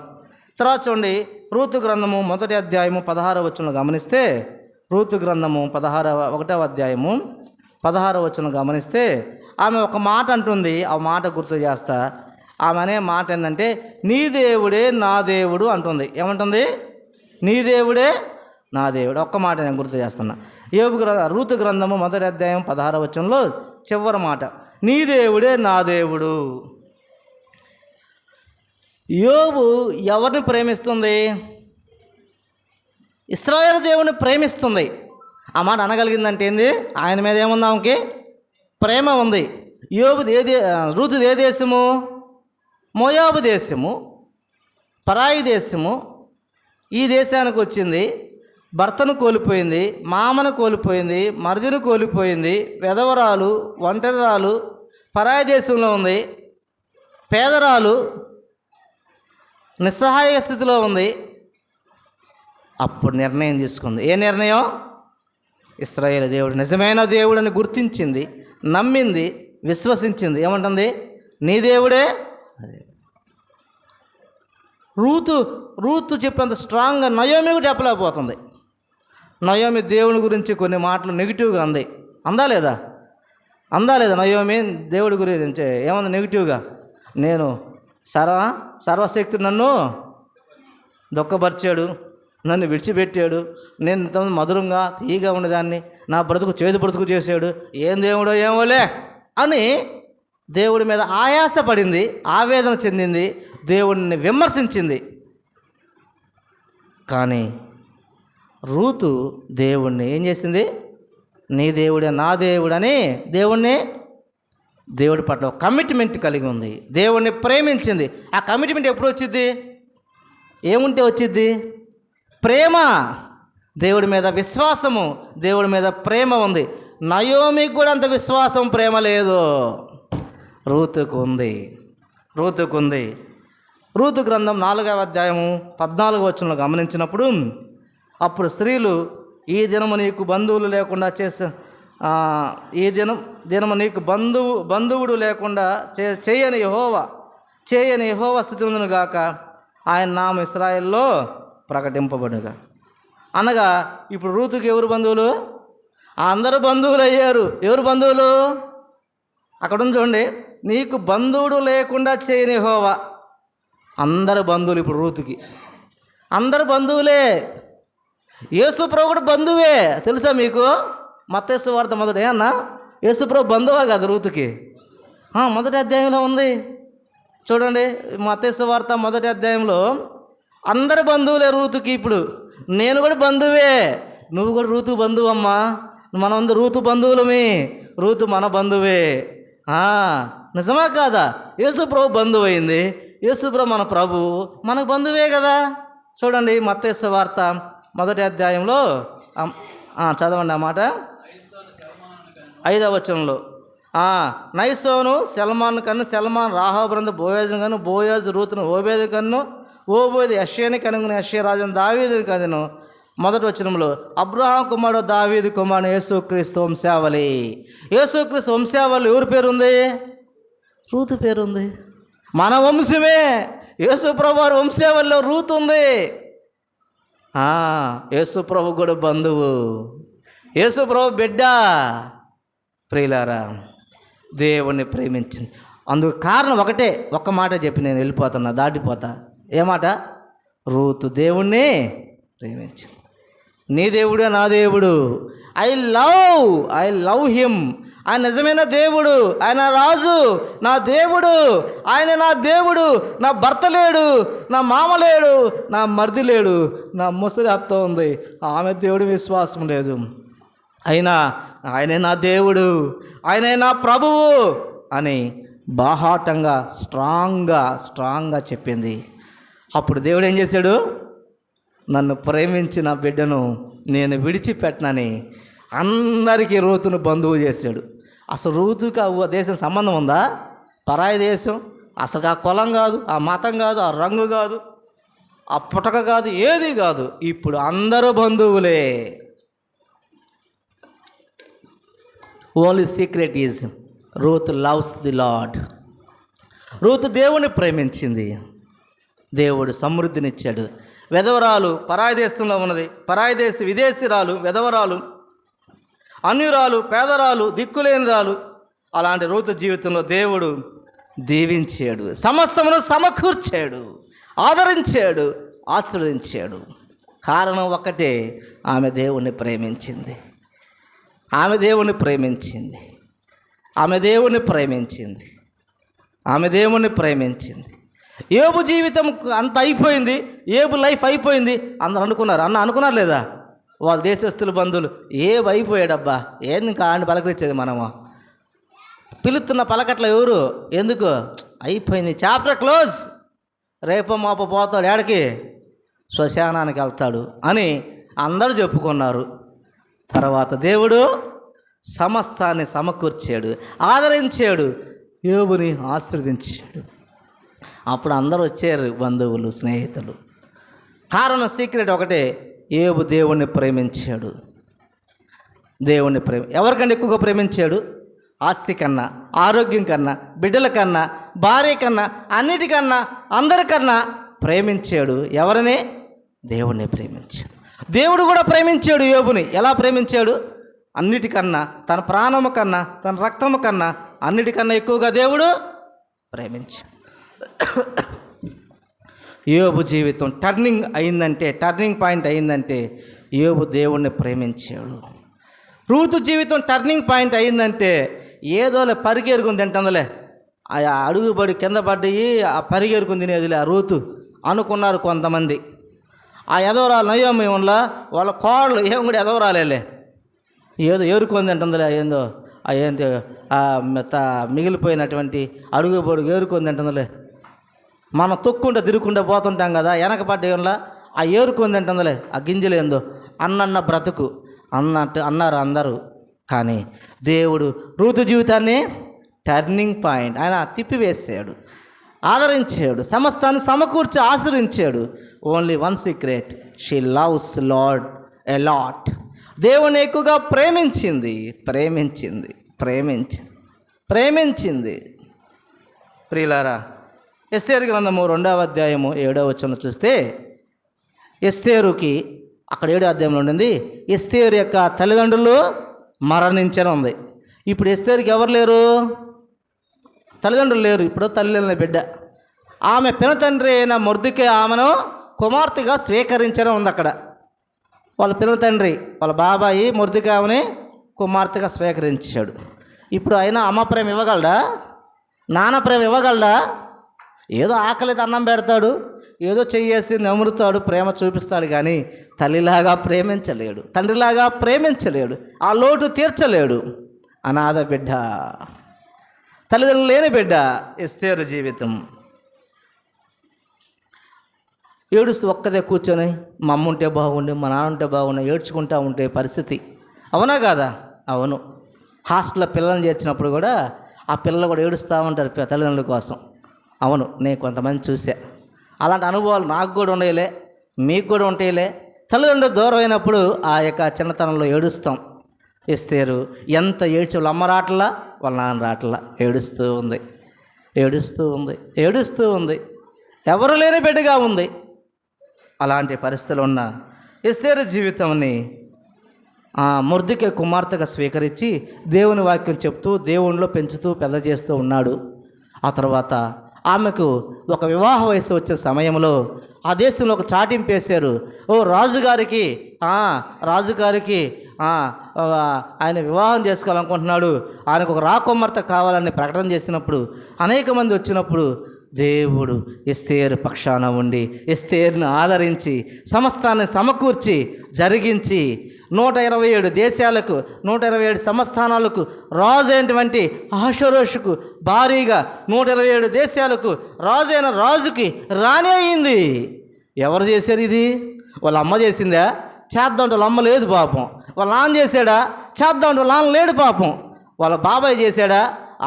తర్వాత చూడండి, రూతు గ్రంథము 1వ అధ్యాయము 16వ వచనం గమనిస్తే, రూతు గ్రంథము 1వ అధ్యాయము 16వ వచనం గమనిస్తే ఆమె ఒక మాట అంటుంది. ఆ మాట గుర్తు చేస్తా. ఆమె అనే మాట ఏంటంటే, నీ దేవుడే నా దేవుడు అంటుంది. ఏమంటుంది? నీ దేవుడే నా దేవుడు. ఒక్క మాట నేను గుర్తు చేస్తున్నా. రూతు గ్రంథము 1వ అధ్యాయం 16వ వచనంలో చివరి మాట, నీ దేవుడే నా దేవుడు. యోబు ఎవరిని ప్రేమిస్తుంది? ఇశ్రాయేలు దేవుని ప్రేమిస్తుంది. ఆ మాట అనగలిగిందంటే ఏంది? ఆయన మీద ఏముంది? ఆమెకి ప్రేమ ఉంది. రూతుది ఏ దేశము? మోయాబు దేశము, పరాయి దేశము. ఈ దేశానికి వచ్చింది. భర్తను కోల్పోయింది, మామను కోల్పోయింది, మరిదిని కోల్పోయింది, వెధవరాలు, ఒంటరిరాలు, పరాయి దేశంలో ఉంది, పేదరాలు, నిస్సహాయ స్థితిలో ఉంది. అప్పుడు నిర్ణయం తీసుకుంది. ఏ నిర్ణయం? ఇశ్రాయేలు దేవుడు నిజమైన దేవుడని గుర్తించింది, నమ్మింది, విశ్వసించింది. ఏమంటుంది? నీ దేవుడే అదే. రూతు చెప్పేంత స్ట్రాంగ్గా నయోమి కూడా చెప్పలేకపోతుంది. నయోమి దేవుని గురించి కొన్ని మాటలు నెగిటివ్గా అందా లేదా నయోమి దేవుడి గురించి ఏమంది నెగిటివ్గా? నేను సర్వశక్తుడు నన్ను దుఃఖపరిచాడు, నన్ను విడిచిపెట్టాడు, నేను ఇంతమంది మధురంగా తీయగా ఉండేదాన్ని, నా చేతి బ్రతుకు చేశాడు, ఏం దేవుడో ఏమోలే అని దేవుడి మీద ఆయాసపడింది, ఆవేదన చెందింది, దేవుడిని విమర్శించింది. కానీ రూతు దేవుణ్ణి ఏం చేసింది? నీ దేవుడే నా దేవుడని దేవుడి పట్ల ఒక కమిట్మెంట్ కలిగి ఉంది. దేవుణ్ణి ప్రేమించింది. ఆ కమిట్మెంట్ ఎప్పుడు వచ్చింది? ఏముంటే వచ్చింది? ప్రేమ, దేవుడి మీద విశ్వాసము, దేవుడి మీద ప్రేమ ఉంది. నయోమికి కూడా అంత విశ్వాసం ప్రేమ లేదు, రూతుకు ఉంది. రూతు గ్రంథం 4వ అధ్యాయము 14వ వచనంలో గమనించినప్పుడు, అప్పుడు స్త్రీలు, ఈ దినము నీకు బంధువులు లేకుండా ఈ దినము నీకు బంధువుడు లేకుండా చేయని యెహోవా స్థితి ఉండును గాక, ఆయన నామం ఇశ్రాయేల్లో ప్రకటింపబడుగా. అనగా ఇప్పుడు రూతుకి ఎవరు బంధువులు? అందరూ బంధువులు అయ్యారు. ఎవరు బంధువులు? అక్కడ ఉంది చూడండి, నీకు బంధువుడు లేకుండా చేయని యెహోవా. అందరు బంధువులు ఇప్పుడు రూతుకి, అందరు బంధువులే. యేసుప్రభు కూడా బంధువే, తెలుసా మీకు? మత్తయి సువార్త మొదటి అన్న యేసుప్రభు బంధువా కాదు రూతుకి? మొదటి అధ్యాయంలో ఉంది చూడండి. మత్తయి సువార్త మొదటి అధ్యాయంలో అందరు బంధువులే రూతుకి. ఇప్పుడు నేను కూడా బంధువే, నువ్వు కూడా రూతు బంధువు అమ్మా. మనమందరూ రూతు బంధువులమే, రూతు మన బంధువే. నిజమా కాదా? యేసుప్రభు బంధువు అయింది, యేసుప్రభు మన ప్రభు, మనకు బంధువే కదా. చూడండి మత్తయి సువార్త మొదటి అధ్యాయంలో చదవండి ఆ మాట. 5వ వచనంలో, నైసోను సల్మాన్ కన్ను, సల్మాన్ రాహాబురందు బోయాజును కన్ను, బోయాజు రూతును ఓబేదు కన్ను, ఓబేదు యెష్షయిని కనుగొని యెష్షయి రాజును దావీదుని కనును. మొదటి వచనంలో, అబ్రహాం కుమారుడు దావీదు కుమారుడు యేసుక్రీస్తు వంశావళి. యేసుక్రీస్తు వంశావళి ఎవరి పేరుంది? రూతు పేరుంది. మన వంశమే. యేసుప్రభు వారి వంశావళిలో రూతు ఉంది. యేసుప్రభు కూడా బంధువు, యేసుప్రభు బిడ్డ. ప్రియులారా, దేవుణ్ణి ప్రేమించింది. అందుకు కారణం ఒకటే, ఒక్క మాట చెప్పి నేను వెళ్ళిపోతున్నా, దాటిపోతా. ఏ మాట? రూతు దేవుణ్ణి ప్రేమించింది. నీ దేవుడే నా దేవుడు, ఐ లవ్ హిమ్. ఆయన నిజమైన దేవుడు, ఆయన రాజు, నా దేవుడు. ఆయన నా దేవుడు. నా భర్త లేడు, నా మామ లేడు, నా మరిది లేడు, నా ముసలి అత్త ఉంది, ఆమె దేవుడి విశ్వాసం లేదు. అయినా ఆయనే నా దేవుడు, ఆయనే నా ప్రభువు అని బాహాటంగా స్ట్రాంగ్గా చెప్పింది. అప్పుడు దేవుడు ఏం చేశాడు? నన్ను ప్రేమించిన బిడ్డను నేను విడిచిపెట్టనని అందరికీ రూతును బంధువు చేశాడు. అసలు రూతుకి ఆ దేశం సంబంధం ఉందా? పరాయి దేశం. అసలు ఆ కులం కాదు, ఆ మతం కాదు, ఆ రంగు కాదు, ఆ పుటక కాదు, ఏది కాదు. ఇప్పుడు అందరూ బంధువులే. Only secret is Ruth loves the lord. Ruth దేవుని ప్రేమించింది, దేవుడు సమృద్ధినిచ్చాడు. విధవరాలు పరాయి దేశంలో ఉన్నది, పరాయి దేశ విదేశీరాలు, విధవరాలు, అన్యురాలు, పేదరాలు, దిక్కులేనిరాలు. అలాంటి రూతు జీవితంలో దేవుడు దీవించాడు, సమస్తమును సమకూర్చాడు, ఆదరించాడు, ఆశీర్వదించాడు. కారణం ఒక్కటే, ఆమె దేవుణ్ణి ప్రేమించింది. ఆమె దేవుణ్ణి ప్రేమించింది. ఆమె దేవుణ్ణి ప్రేమించింది. ఆమె దేవుణ్ణి ప్రేమించింది. యోబు జీవితం అంత అయిపోయింది, యోబు లైఫ్ అయిపోయింది. అందరు అనుకున్నారు, అనుకున్నారు లేదా? వాళ్ళ దేశస్తుల బంధువులు, ఏబు అయిపోయాడబ్బా, ఏంది ఇంకా ఆడిని పలకరించేది మనము, పిలుస్తున్న పలకట్ల ఎవరు, ఎందుకు అయిపోయింది, చాప్టర్ క్లోజ్, రేపో మాపో పోతాడు, ఏడకి శ్మశానానికి వెళ్తాడు అని అందరూ చెప్పుకున్నారు. తర్వాత దేవుడు సమస్తాన్ని సమకూర్చాడు, ఆదరించాడు, యోబుని ఆశీర్వదించాడు. అప్పుడు అందరూ వచ్చారు, బంధువులు, స్నేహితులు. కారణం సీక్రెట్ ఒకటే, యోబు దేవుణ్ణి ప్రేమించాడు. దేవుణ్ణి ఎవరికన్నా ఎక్కువగా ప్రేమించాడు? ఆస్తి కన్నా, ఆరోగ్యం కన్నా, బిడ్డల కన్నా, భార్య కన్నా, అన్నిటికన్నా, అందరికన్నా ప్రేమించాడు. ఎవరిని? దేవుణ్ణి ప్రేమించాడు. దేవుడు కూడా ప్రేమించాడు యోబుని. ఎలా ప్రేమించాడు? అన్నిటికన్నా, తన ప్రాణము కన్నా, తన రక్తము కన్నా, అన్నిటికన్నా ఎక్కువగా దేవుడు ప్రేమించాడు. యోబు జీవితం టర్నింగ్ పాయింట్ అయిందంటే యోబు దేవుణ్ణి ప్రేమించాడు. రూతు జీవితం టర్నింగ్ పాయింట్ అయిందంటే ఏదోలే పరిగెరుకుని తింటుందిలే, ఆ అడుగుబడి కింద పడ్డాయి, ఆ పరిగెరుకుని తినేదిలే ఆ రూతు అనుకున్నారు కొంతమంది. ఆ ఎదవరాలు నయోమి ఉండలా, వాళ్ళ కోడలు ఏం కూడా ఎదవరాలేలే, ఏదో ఏరుకొని తింటుందిలే, ఏందో ఏంటి మిగిలిపోయినటువంటి అడుగు పొడుగు ఏరుకొని తింటుందిలే. మనం తొక్కుంటే తిరుగుకుంటే పోతుంటాం కదా, వెనక పడ్డలా ఆ ఏరుకొని తింటుందిలే, ఆ గింజలు ఏందో అన్న బ్రతుకు అన్నారు అందరూ. కానీ దేవుడు రూతు జీవితాన్ని టర్నింగ్ పాయింట్ ఆయన తిప్పివేసాడు, ఆదరించాడు, సమస్తాన్ని సమకూర్చి ఆశ్రయించాడు. Only one secret, she loves Lord a lot. దేవుని ఎక్కువగా ప్రేమించింది. ప్రియులారా, ఎస్తేరు గ్రంథము 2వ అధ్యాయము 7వ వచనం చూస్తే, ఎస్తేరుకి అక్కడ 7వ అధ్యాయంలో ఉండింది, ఎస్తేరు యొక్క తల్లిదండ్రులు మరణించని ఉంది. ఇప్పుడు ఎస్తేరుకి ఎవరు లేరు? తల్లిదండ్రులు లేరు. ఇప్పుడు తల్లిని బిడ్డ. ఆమె పినతండ్రి అయిన మొర్దెకై ఆమెను కుమార్తెగా స్వీకరించడం ఉంది అక్కడ. వాళ్ళ పినతండ్రి, వాళ్ళ బాబాయి మొర్దెకై ఆమెని కుమార్తెగా స్వీకరించాడు. ఇప్పుడు అయినా అమ్మ ప్రేమ ఇవ్వగలడా? నాన్న ప్రేమ ఇవ్వగలడా? ఏదో ఆకలితో అన్నం పెడతాడు, ఏదో చెయ్యేసి నమురుతాడు, ప్రేమ చూపిస్తాడు. కానీ తల్లిలాగా ప్రేమించలేడు, తండ్రిలాగా ప్రేమించలేడు, ఆ లోటు తీర్చలేడు. అనాథ బిడ్డ, తల్లిదండ్రులు లేని బిడ్డ ఎస్తేరు జీవితం. ఏడుస్తూ ఒక్కదే కూర్చొని మా అమ్మ ఉంటే బాగుండే, మా నాన్న ఉంటే బాగుండే, ఏడ్చుకుంటూ ఉంటే పరిస్థితి. అవునా కాదా? అవును. హాస్టల్లో పిల్లల్ని చేర్చినప్పుడు కూడా ఆ పిల్లలు కూడా ఏడుస్తూ ఉంటారు తల్లిదండ్రుల కోసం. అవును, నేను కొంతమంది చూసా. అలాంటి అనుభవాలు నాకు కూడా ఉండేలే, మీకు కూడా ఉంటాయిలే. తల్లిదండ్రులు దూరం అయినప్పుడు ఆ యొక్క చిన్నతనంలో ఏడుస్తాం. ఎస్తేరు ఎంత ఏడ్చి, వాళ్ళ అమ్మ రాట్లా, వాళ్ళ నాన్న రాట్లా, ఏడుస్తూ ఉంది. ఎవరు లేని బిడ్డగా ఉంది. అలాంటి పరిస్థితులు ఉన్న ఎస్తేరు జీవితాన్ని మొర్దెకై కుమార్తెగా స్వీకరించి దేవుని వాక్యం చెప్తూ దేవునిలో పెంచుతూ పెద్ద చేస్తూ ఉన్నాడు. ఆ తర్వాత ఆమెకు ఒక వివాహ వయసు వచ్చే సమయంలో ఆ దేశంలో ఒక చాటింపు వేశారు. రాజుగారికి ఆయన వివాహం చేసుకోవాలనుకుంటున్నాడు, ఆయనకు ఒక రాకుమార్తె కావాలని ప్రకటన చేసినప్పుడు అనేక మంది వచ్చినప్పుడు దేవుడు ఎస్తేరు పక్షాన ఉండి ఎస్తేరును ఆదరించి సమస్తాన్ని సమకూర్చి జరిగించి 127 దేశాలకు 127 సంస్థానాలకు రాజు అయినటువంటి అహష్వేరోషుకు భారీగా 127 దేశాలకు రాజు అయిన రాజుకి రాణి అయింది. ఎవరు చేశారు ఇది? వాళ్ళ అమ్మ చేసిందా? చేద్దామంటే వాళ్ళ అమ్మ లేదు పాపం. వాళ్ళ నాన్న చేశాడా? చేద్దామంటే వాళ్ళ నాన్న లేడు పాపం. వాళ్ళ బాబాయ్ చేశాడా?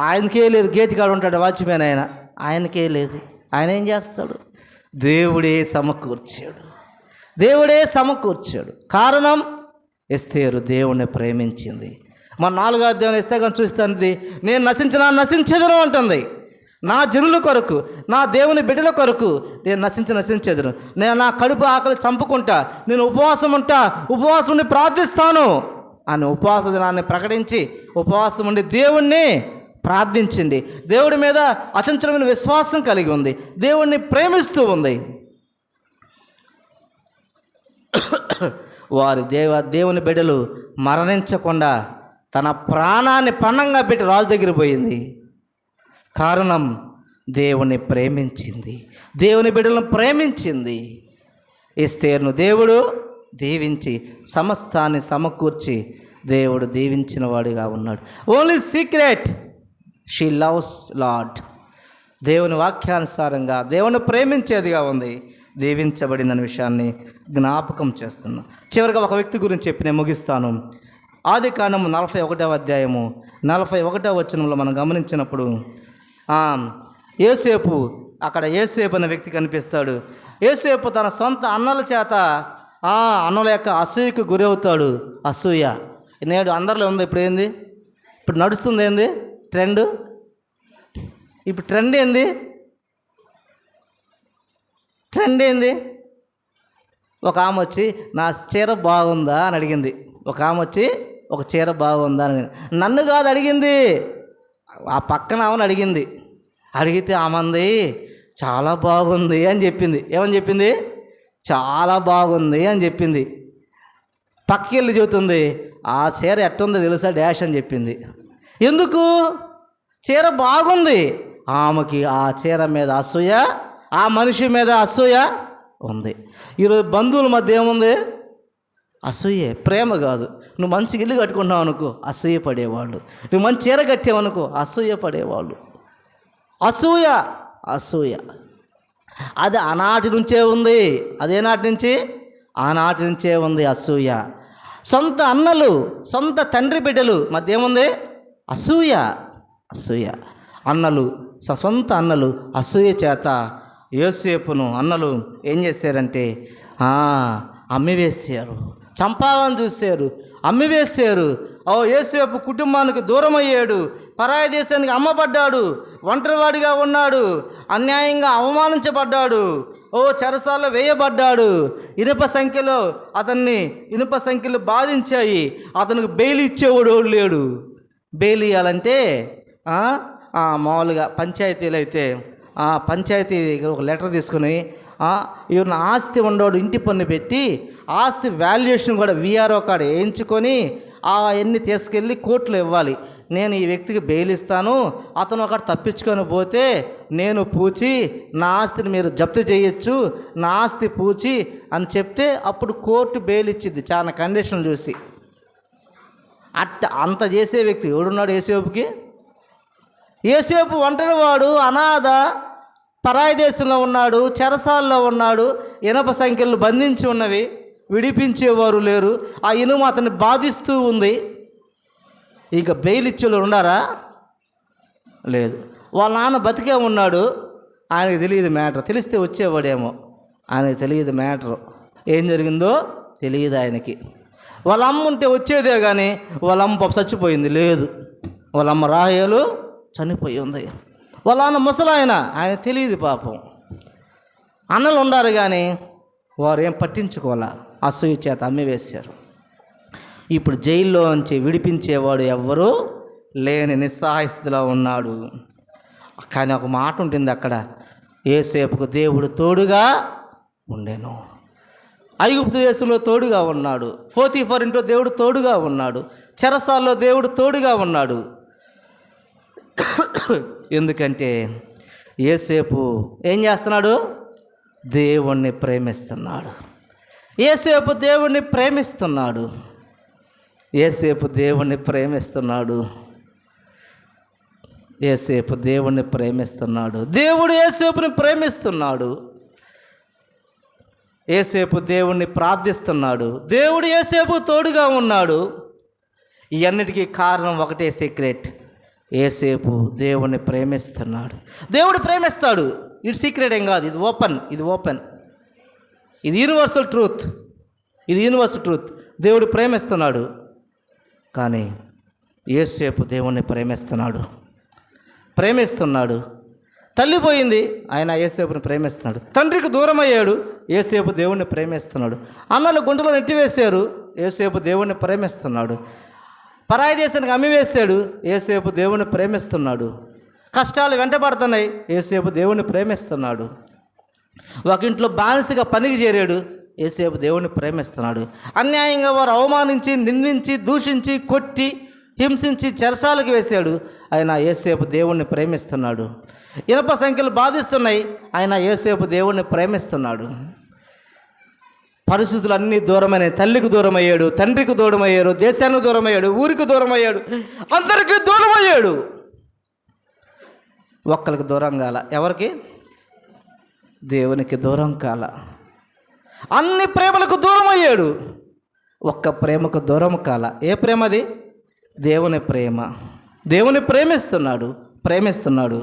ఆయనకే లేదు, గేట్ కాడ ఉంటాడు వాచ్మెన్, ఆయనకే లేదు. ఆయన ఏం చేస్తాడు? దేవుడే సమకూర్చాడు. కారణం ఎస్తేరు దేవుణ్ణి ప్రేమించింది. మన 4వ అధ్యాయం ఇస్తే కానీ చూస్తుంది, నేను నశించెదను అంటుంది. నా జనుల కొరకు, నా దేవుని బిడ్డల కొరకు నేను నశించెదను. నేను నా కడుపు ఆకలి చంపుకుంటా, నేను ఉపవాసం ఉండి ప్రార్థిస్తాను అని ఉపవాస దినాన్ని ప్రకటించి ఉపవాసం ఉండి దేవుణ్ణి ప్రార్థించింది. దేవుడి మీద అచంచలమైన విశ్వాసం కలిగి ఉంది, దేవుణ్ణి ప్రేమిస్తూ ఉంది. వారి దేవుని బిడ్డలు మరణించకుండా తన ప్రాణాన్ని పణంగా పెట్టి రాజు దగ్గర పోయింది. కారణం దేవుని ప్రేమించింది, దేవుని బిడ్డలను ప్రేమించింది. ఎస్తేరును దేవుడు దీవించి సమస్తాన్ని సమకూర్చి దేవుడు దీవించిన వాడిగా ఉన్నాడు. Only secret, she loves lord. దేవుని వాక్యానుసారంగా దేవుని ప్రేమించేదిగా ఉంది, దీవించబడిందనే విషయాన్ని జ్ఞాపకం చేస్తున్నాం. చివరిగా ఒక వ్యక్తి గురించి చెప్పి నేను ముగిస్తాను. ఆదికాండము 41వ అధ్యాయము 41వ వచనంలో మనం గమనించినప్పుడు యోసేపు అనే వ్యక్తి కనిపిస్తాడు. యోసేపు తన సొంత అన్నల చేత అన్నల యొక్క అసూయకు గురవుతాడు. అసూయ నేడు అందరిలో ఉంది. ఇప్పుడు నడుస్తుంది ఏంది ట్రెండ్? ఇప్పుడు ట్రెండ్ ఏంది? ఒక ఆమె వచ్చి నా చీర బాగుందా అని అడిగింది. ఒక ఆమె వచ్చి ఒక చీర బాగుందా అని నన్ను కాదు అడిగింది, ఆ పక్కన ఆమెను అడిగింది. అడిగితే ఆమంది చాలా బాగుంది అని చెప్పింది. ఏమని చెప్పింది? చాలా బాగుంది అని చెప్పింది. పక్కకి వెళ్ళి చెబుతుంది, ఆ చీర ఎట్టుందో తెలుసా డాష్ అని చెప్పింది. ఎందుకు? చీర బాగుంది. ఆమెకి ఆ చీర మీద అసూయ, ఆ మనిషి మీద అసూయ ఉంది. ఈరోజు బంధువుల మధ్య ఏముంది? అసూయే, ప్రేమ కాదు. నువ్వు మంచి ఇల్లు కట్టుకున్నావు అనుకో, అసూయ పడేవాళ్ళు. నువ్వు మంచి చీర కట్టావనుకో, అసూయ పడేవాళ్ళు. అసూయ, అసూయ అది ఆనాటి నుంచే ఉంది. అదేనాటి నుంచి? ఆనాటి నుంచే ఉంది అసూయ. సొంత అన్నలు, సొంత తండ్రి బిడ్డలు మధ్య ఏముంది? అసూయ, అసూయ. అన్నలు, సొంత అన్నలు అసూయ చేత యోసేపును అన్నలు ఏం చేశారంటే అమ్మివేశారు, చంపాలని చూశారు, అమ్మివేశారు. యోసేపు కుటుంబానికి దూరం అయ్యాడు, పరాయి దేశానికి అమ్మబడ్డాడు, ఒంటరివాడిగా ఉన్నాడు, అన్యాయంగా అవమానించబడ్డాడు, చెరసాల్లో వేయబడ్డాడు. ఇనుప సంఖ్యలు బాధించాయి. అతనికి బెయిల్ ఇచ్చేవాడు లేడు. బెయిల్ ఇవ్వాలంటే మామూలుగా పంచాయతీలు అయితే పంచాయతీ ఒక లెటర్ తీసుకుని ఈయన ఆస్తి ఉండోడు ఇంటి పన్ను పెట్టి ఆస్తి వాల్యుయేషన్ కూడా విఆర్ఓ కార్డు వేయించుకొని అవన్నీ తీసుకెళ్ళి కోర్టులో ఇవ్వాలి. నేను ఈ వ్యక్తికి బెయిల్ ఇస్తాను, అతను ఒకటి తప్పించుకొని పోతే నేను పూచి నా ఆస్తిని మీరు జప్తు చేయొచ్చు, నా ఆస్తి పూచి అని చెప్తే అప్పుడు కోర్టు బెయిల్ ఇచ్చింది చాలా కండిషన్లు చూసి. అంత చేసే వ్యక్తి ఎవడున్నాడు యోసేపుకి? యోసేపు ఒంటరివాడు, అనాథ, పరాయి దేశంలో ఉన్నాడు, చెరసాల్లో ఉన్నాడు, ఇనప సంఖ్యలు బంధించి ఉన్నవి, విడిపించేవారు లేరు. ఆ ఇనుము అతన్ని బాధిస్తూ ఉంది. ఇంకా బెయిల్ ఇచ్చేవాళ్ళు ఉన్నారా? లేదు. వాళ్ళ నాన్న బతికే ఉన్నాడు, ఆయనకు తెలియదు మ్యాటర్. తెలిస్తే వచ్చేవాడేమో, ఆయనకు తెలియదు మ్యాటరు. ఏం జరిగిందో తెలియదు ఆయనకి. వాళ్ళ అమ్మ ఉంటే వచ్చేదే కానీ వాళ్ళ అమ్మ పాప చచ్చిపోయింది. లేదు, వాళ్ళ అమ్మ రాహేలు చనిపోయి ఉంది. వాళ్ళ నాన్న ముసలాయన, ఆయన తెలియదు పాపం. అన్నలు ఉండారు కానీ వారు ఏం పట్టించుకోవాలా, అసూయ చేత అమ్మివేశారు. ఇప్పుడు జైల్లో నుంచి విడిపించేవాడు ఎవ్వరూ లేని నిస్సహాయ స్థితిలో ఉన్నాడు. కానీ ఒక మాట ఉంటుంది అక్కడ, యోసేపుకు దేవుడు తోడుగా ఉండెను. ఐగుప్తు దేశంలో తోడుగా ఉన్నాడు, పోతీఫర్ ఇంట్లో దేవుడు తోడుగా ఉన్నాడు, చెరసాల్లో దేవుడు తోడుగా ఉన్నాడు. ఎందుకంటే యోసేపు ఏం చేస్తున్నాడు? దేవుణ్ణి ప్రేమిస్తున్నాడు. యోసేపు దేవుణ్ణి ప్రేమిస్తున్నాడు. యోసేపు దేవుణ్ణి ప్రేమిస్తున్నాడు. యోసేపు దేవుణ్ణి ప్రేమిస్తున్నాడు. దేవుడు యోసేపుని ప్రేమిస్తున్నాడు. యోసేపు దేవుణ్ణి ప్రార్థిస్తున్నాడు. దేవుడు యోసేపు తోడుగా ఉన్నాడు. ఇవన్నిటికీ కారణం ఒకటే సీక్రెట్, యోసేపు దేవుణ్ణి ప్రేమిస్తున్నాడు. దేవుడు ప్రేమిస్తాడు. ఇది సీక్రెట్ ఏం కాదు, ఇది ఓపెన్. ఇది యూనివర్సల్ ట్రూత్. దేవుడు ప్రేమిస్తున్నాడు. కానీ యోసేపు దేవుణ్ణి ప్రేమిస్తున్నాడు. తల్లి పోయింది, ఆయన యోసేపుని ప్రేమిస్తున్నాడు. తండ్రికి దూరం అయ్యాడు, యోసేపు దేవుణ్ణి ప్రేమిస్తున్నాడు. అన్నలు గుంటలో నెట్టివేశారు, యోసేపు దేవుణ్ణి ప్రేమిస్తున్నాడు. పరాయి దేశానికి అమ్మివేశాడు, యోసేపు దేవుణ్ణి ప్రేమిస్తున్నాడు. కష్టాలు వెంటబడుతున్నాయి, యోసేపు దేవుణ్ణి ప్రేమిస్తున్నాడు. ఒక ఇంట్లో బానిసగా పనికి చేరాడు, యోసేపు దేవుణ్ణి ప్రేమిస్తున్నాడు. అన్యాయంగా వారు అవమానించి, నిందించి, దూషించి, కొట్టి, హింసించి చెరసాలకు వేశాడు, ఆయన యోసేపు దేవుణ్ణి ప్రేమిస్తున్నాడు. ఇనప సంఖ్యలు బాధిస్తున్నాయి, ఆయన యోసేపు దేవుణ్ణి ప్రేమిస్తున్నాడు. పరిస్థితులు అన్నీ దూరమైనాయి. తల్లికి దూరం అయ్యాడు, తండ్రికి దూరం అయ్యాడు, దేశానికి దూరం అయ్యాడు, ఊరికి దూరం అయ్యాడు, అందరికీ దూరం అయ్యాడు. ఒక్కరికి దూరం కాల. ఎవరికి? దేవునికి దూరం కాల. అన్ని ప్రేమలకు దూరం అయ్యాడు, ఒక్క ప్రేమకు దూరం కాల. ఏ ప్రేమ అది? దేవుని ప్రేమ. దేవుని ప్రేమిస్తున్నాడు.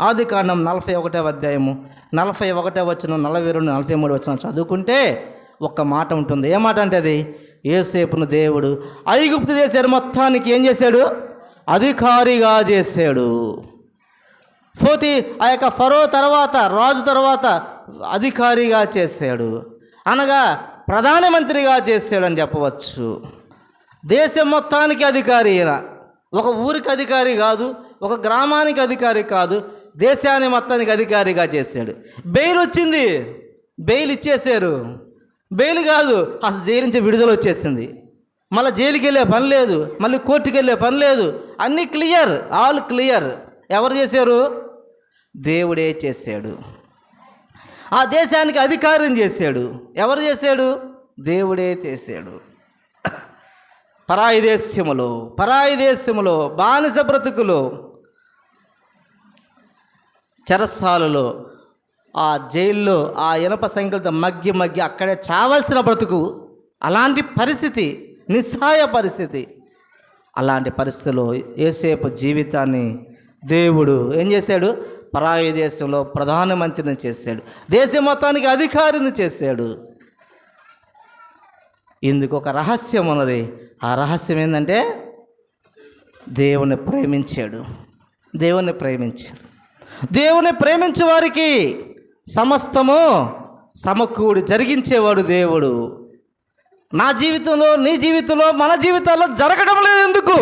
ఆదికాండం 41వ అధ్యాయము 41వ వచనం, 42, 43 వచనం చదువుకుంటే ఒక్క మాట ఉంటుంది. ఏ మాట అంటే అది, యోసేపును దేవుడు ఐగుప్తు దేశాన్ని మొత్తానికి ఏం చేశాడు? అధికారిగా చేశాడు. ఆ యొక్క ఫరో తర్వాత, రాజు తర్వాత అధికారిగా చేశాడు, అనగా ప్రధానమంత్రిగా చేశాడు అని చెప్పవచ్చు. దేశం మొత్తానికి అధికారి ఈయన. ఒక ఊరికి అధికారి కాదు, ఒక గ్రామానికి అధికారి కాదు, దేశాన్ని మొత్తానికి అధికారిగా చేశాడు. బెయిల్ వచ్చింది, బెయిల్ ఇచ్చేశారు. బెయిల్ కాదు, అసలు జైలు నుంచి విడుదల వచ్చేసింది. మళ్ళీ జైలుకి వెళ్ళే పని లేదు, మళ్ళీ కోర్టుకి వెళ్ళే పని లేదు, అన్నీ క్లియర్, ఆల్ క్లియర్. ఎవరు చేశారు? దేవుడే చేశాడు. ఆ దేశానికి అధికారం చేశాడు. ఎవరు చేశాడు? దేవుడే చేశాడు. పరాయి దేశములో బానిస బ్రతుకులో, చెరసాలలో, ఆ జైల్లో ఆ ఇనప సంఖ్యలతో మగ్గి అక్కడే చావాల్సిన బ్రతుకు. అలాంటి పరిస్థితి, నిస్సహాయ పరిస్థితి. అలాంటి పరిస్థితిలో యోసేపు జీవితాన్ని దేవుడు ఏం చేశాడు? పరాయి దేశంలో ప్రధానమంత్రిని చేశాడు. దేశం మొత్తానికి అధికారిని చేశాడు. ఇందుకు ఒక రహస్యం ఉన్నది. ఆ రహస్యం ఏంటంటే దేవుని ప్రేమించాడు. దేవుని ప్రేమించే వారికి సమస్తము సమకూడి జరిగించేవాడు దేవుడు. నా జీవితంలో, నీ జీవితంలో, మన జీవితాల్లో జరగడం లేదు.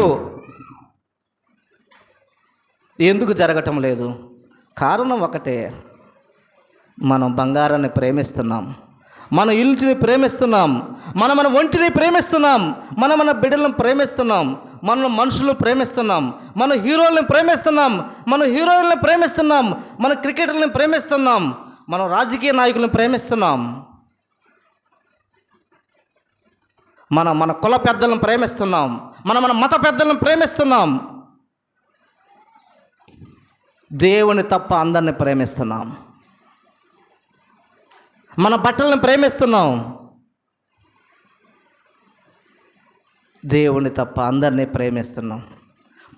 ఎందుకు జరగటం లేదు? కారణం ఒకటే. మనం బంగారాన్ని ప్రేమిస్తున్నాం, మన ఇంటిని ప్రేమిస్తున్నాం, మన ఒంటిని ప్రేమిస్తున్నాం, మన బిడ్డలను ప్రేమిస్తున్నాం, మన మనుషులను ప్రేమిస్తున్నాం, మన హీరోలను ప్రేమిస్తున్నాం, మన హీరోయిన్లను ప్రేమిస్తున్నాం, మన క్రికెటర్లను ప్రేమిస్తున్నాం, మనం రాజకీయ నాయకులను ప్రేమిస్తున్నాం, మన కుల పెద్దలను ప్రేమిస్తున్నాం, మన మత పెద్దలను ప్రేమిస్తున్నాం. దేవుని తప్ప అందరిని ప్రేమిస్తున్నాం. మన బట్టలను ప్రేమిస్తున్నాం. దేవుని తప్ప అందరినీ ప్రేమిస్తున్నాం.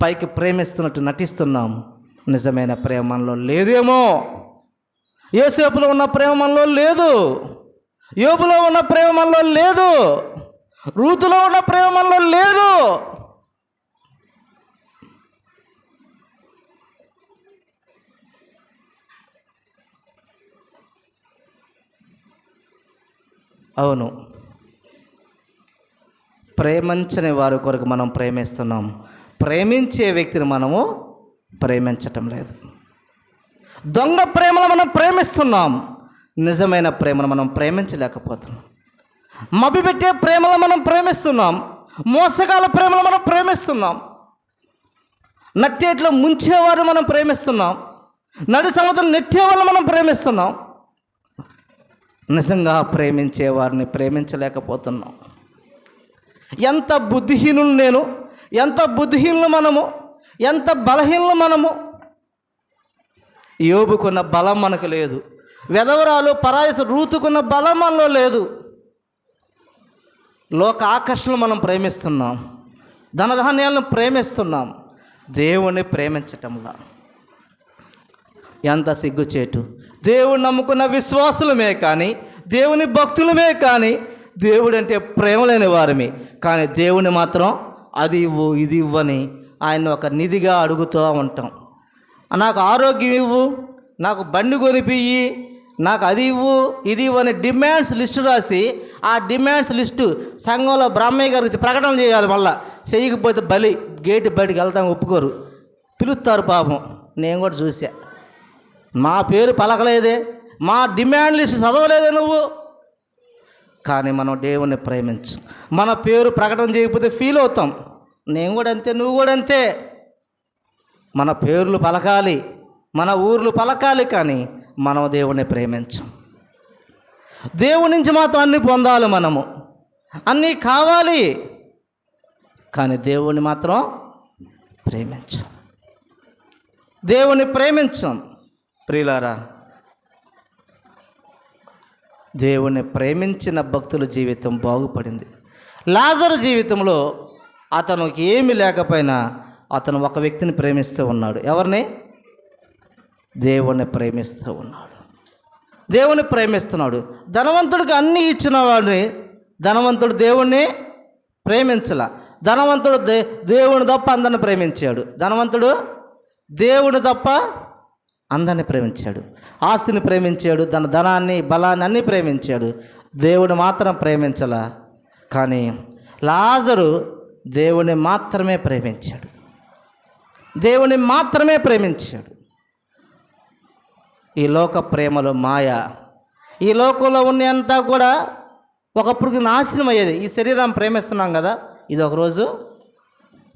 పైకి ప్రేమిస్తున్నట్టు నటిస్తున్నాం. నిజమైన ప్రేమ మనలో లేదేమో. యోసేపులో ఉన్న ప్రేమ మనలో లేదు. యోబులో ఉన్న ప్రేమ మనలో లేదు. రూతులో ఉన్న ప్రేమ మనలో లేదు. అవును, ప్రేమించని వారి కొరకు మనం ప్రేమిస్తున్నాం. ప్రేమించే వ్యక్తిని మనము ప్రేమించటం లేదు. దొంగ ప్రేమను మనం ప్రేమిస్తున్నాం. నిజమైన ప్రేమను మనం ప్రేమించలేకపోతున్నాం. మభ్యపెట్టే ప్రేమను మనం ప్రేమిస్తున్నాం. మోసగాల ప్రేమను మనం ప్రేమిస్తున్నాం. నట్టేట్లో ముంచేవారు మనం ప్రేమిస్తున్నాం. నడి సముద్రం నెట్టేవాళ్ళు మనం ప్రేమిస్తున్నాం. నిజంగా ప్రేమించే వారిని ప్రేమించలేకపోతున్నాం. ఎంత బుద్ధిహీనులు నేను, ఎంత బుద్ధిహీనులు మనము, ఎంత బలహీనులు మనము. యోబుకున్న బలం మనకు లేదు. వెధవరాలు పరాయస రూతుకున్న బలం మనలో లేదు. లోక ఆకర్షణలు మనం ప్రేమిస్తున్నాం. ధనధాన్యాలను ప్రేమిస్తున్నాం. దేవుణ్ణి ప్రేమించటంలా ఎంత సిగ్గుచేటు. దేవుడు నమ్ముకున్న విశ్వాసులమే కానీ, దేవుని భక్తులమే కానీ, దేవుడు అంటే ప్రేమ లేని వారమే కానీ దేవుని మాత్రం అది ఇవ్వు ఇది ఇవ్వని ఆయన ఒక నిధిగా అడుగుతూ ఉంటాం. నాకు ఆరోగ్యం ఇవ్వు, నాకు బండి కొనిపియ్యి, నాకు అది ఇవ్వు ఇది ఇవ్వని డిమాండ్స్ లిస్టు రాసి, ఆ డిమాండ్స్ లిస్టు సంఘంలో బ్రాహ్మయ్య గారికి ప్రకటన చేయాలి. మళ్ళీ చేయకపోతే బలి గేటు బయటికి వెళ్తాం, ఒప్పుకోరు, పిలుస్తారు. పాపం నేను కూడా చూసా. మా పేరు పలకలేదే, మా డిమాండ్ లిస్ట్ చదవలేదే నువ్వు. కానీ మనం దేవుణ్ణి ప్రేమించు. మన పేరు ప్రకటన చేయకపోతే ఫీల్ అవుతాం. నేను కూడా అంతే, నువ్వు కూడా అంతే. మన పేర్లు పలకాలి, మన ఊర్లు పలకాలి, కానీ మనం దేవుణ్ణి ప్రేమించం. దేవుడి నుంచి మాత్రం అన్నీ పొందాలి, మనము అన్నీ కావాలి, కానీ దేవుణ్ణి మాత్రం ప్రేమించం. దేవుణ్ణి ప్రేమించం. ప్రియులారా, దేవుణ్ణి ప్రేమించిన భక్తుల జీవితం బాగుపడింది. లాజరు జీవితంలో అతనికి ఏమీ లేకపోయినా అతను ఒక వ్యక్తిని ప్రేమిస్తూ ఉన్నాడు. ఎవరిని? దేవుణ్ణి ప్రేమిస్తూ ఉన్నాడు. దేవుణ్ణి ప్రేమిస్తున్నాడు. ధనవంతుడికి అన్నీ ఇచ్చిన వాడిని ధనవంతుడు దేవుణ్ణి ప్రేమించల. ధనవంతుడు దేవుని తప్ప అందరిని ప్రేమించాడు. ధనవంతుడు దేవుని తప్ప అందరిని ప్రేమించాడు. ఆస్తిని ప్రేమించాడు, ధనాన్ని బలాన్ని అన్నీ ప్రేమించాడు. దేవుడు మాత్రం ప్రేమించలా. కానీ లాజరు దేవుని మాత్రమే ప్రేమించాడు. దేవుని మాత్రమే ప్రేమించాడు. ఈ లోక ప్రేమలో మాయ. ఈ లోకంలో ఉన్నంతా కూడా ఒకప్పుడు నాశనం అయ్యేది. ఈ శరీరం ప్రేమిస్తున్నాం కదా, ఇది ఒకరోజు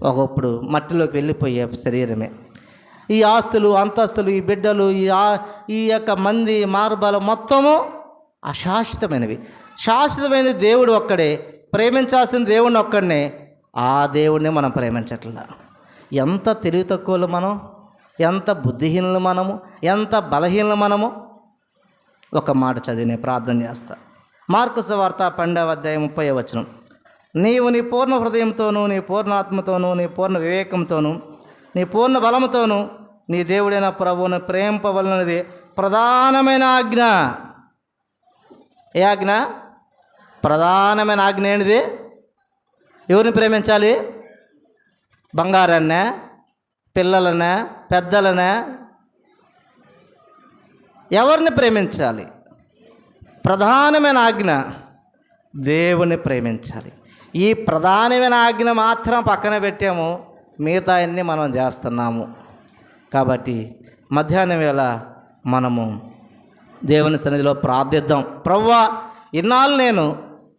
ఒకప్పుడు మట్టిలోకి వెళ్ళిపోయే శరీరమే. ఈ ఆస్తులు, అంతస్తులు, ఈ బిడ్డలు, ఈ యొక్క మంది, మార్బలం మొత్తము అశాశ్వతమైనవి. శాశ్వతమైన దేవుడు ఒక్కడే, ప్రేమించాల్సిన దేవుడిని ఒక్కడనే. ఆ దేవుడిని మనం ప్రేమించట్లా. ఎంత తెలివి తక్కువలు మనం, ఎంత బుద్ధిహీనులు మనము, ఎంత బలహీనులు మనము. ఒక మాట చదివి నేను ప్రార్థన చేస్తా. మార్కు సువార్త 12వ అధ్యాయం 30వ వచనం. నీవు నీ పూర్ణ హృదయంతోనూ, నీ పూర్ణ ఆత్మతోనూ, నీ పూర్ణ వివేకంతోనూ, నీ పూర్ణ బలముతోనూ నీ దేవుడైన ప్రభువును ప్రేమింపవలనది ప్రధానమైన ఆజ్ఞ. ఏ ఆజ్ఞ? ప్రధానమైన ఆజ్ఞ ఏంటిది? ఎవరిని ప్రేమించాలి? బంగారాన్నే, పిల్లలనే, పెద్దలనే, ఎవరిని ప్రేమించాలి? ప్రధానమైన ఆజ్ఞ దేవుని ప్రేమించాలి. ఈ ప్రధానమైన ఆజ్ఞ మాత్రం పక్కన పెట్టాము, మిగతా అన్నీ మనం చేస్తున్నాము. కాబట్టి మధ్యాహ్నం వేళ మనము దేవుని సన్నిధిలో ప్రార్థిద్దాం. ప్రభువా, ఇన్నాళ్ళు నేను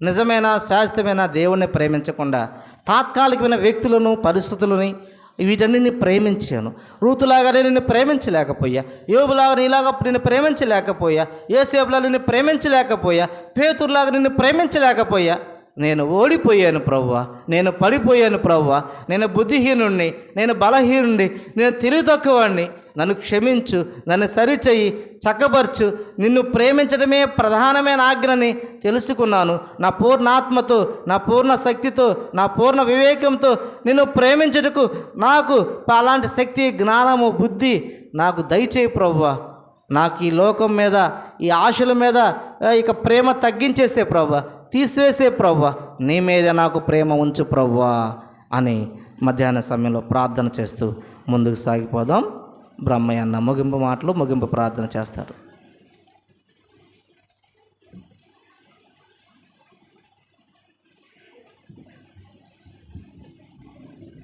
నిజమైన శాశ్వతమైన దేవుణ్ణి ప్రేమించకుండా తాత్కాలికమైన వ్యక్తులను, పరిస్థితులని, వీటన్నిటిని ప్రేమించాను. రూతులాగానే నిన్ను ప్రేమించలేకపోయా, యోబులాగా నీలాగా నిన్ను ప్రేమించలేకపోయా, యేసేపులాగా నిన్ను ప్రేమించలేకపోయా, పేతురులాగా నిన్ను ప్రేమించలేకపోయా. నేను ఓడిపోయాను ప్రభువా, నేను పడిపోయాను ప్రభువా, నేను బుద్ధిహీనుణ్ణి, నేను బలహీనుణ్ణి, నేను తెలివి తక్కువవాణ్ణి. నన్ను క్షమించు, నన్ను సరిచెయ్యి, చక్కపరచు. నిన్ను ప్రేమించడమే ప్రధానమైన ఆజ్ఞని తెలుసుకున్నాను. నా పూర్ణాత్మతో, నా పూర్ణ శక్తితో, నా పూర్ణ వివేకంతో నిన్ను ప్రేమించుటకు నాకు అలాంటి శక్తి, జ్ఞానము, బుద్ధి నాకు దయచేయి ప్రభువా. నాకు ఈ లోకం మీద, ఈ ఆశల మీద ఇక ప్రేమ తగ్గించేసే ప్రభువా, తీసివేసే ప్రభువా, నీ మీద నాకు ప్రేమ ఉంచు ప్రభువా అని మధ్యాహ్న సమయంలో ప్రార్థన చేస్తూ ముందుకు సాగిపోదాం. బ్రహ్మయ్య అన్న ముగింపు మాటలు, ముగింపు ప్రార్థన చేస్తారు.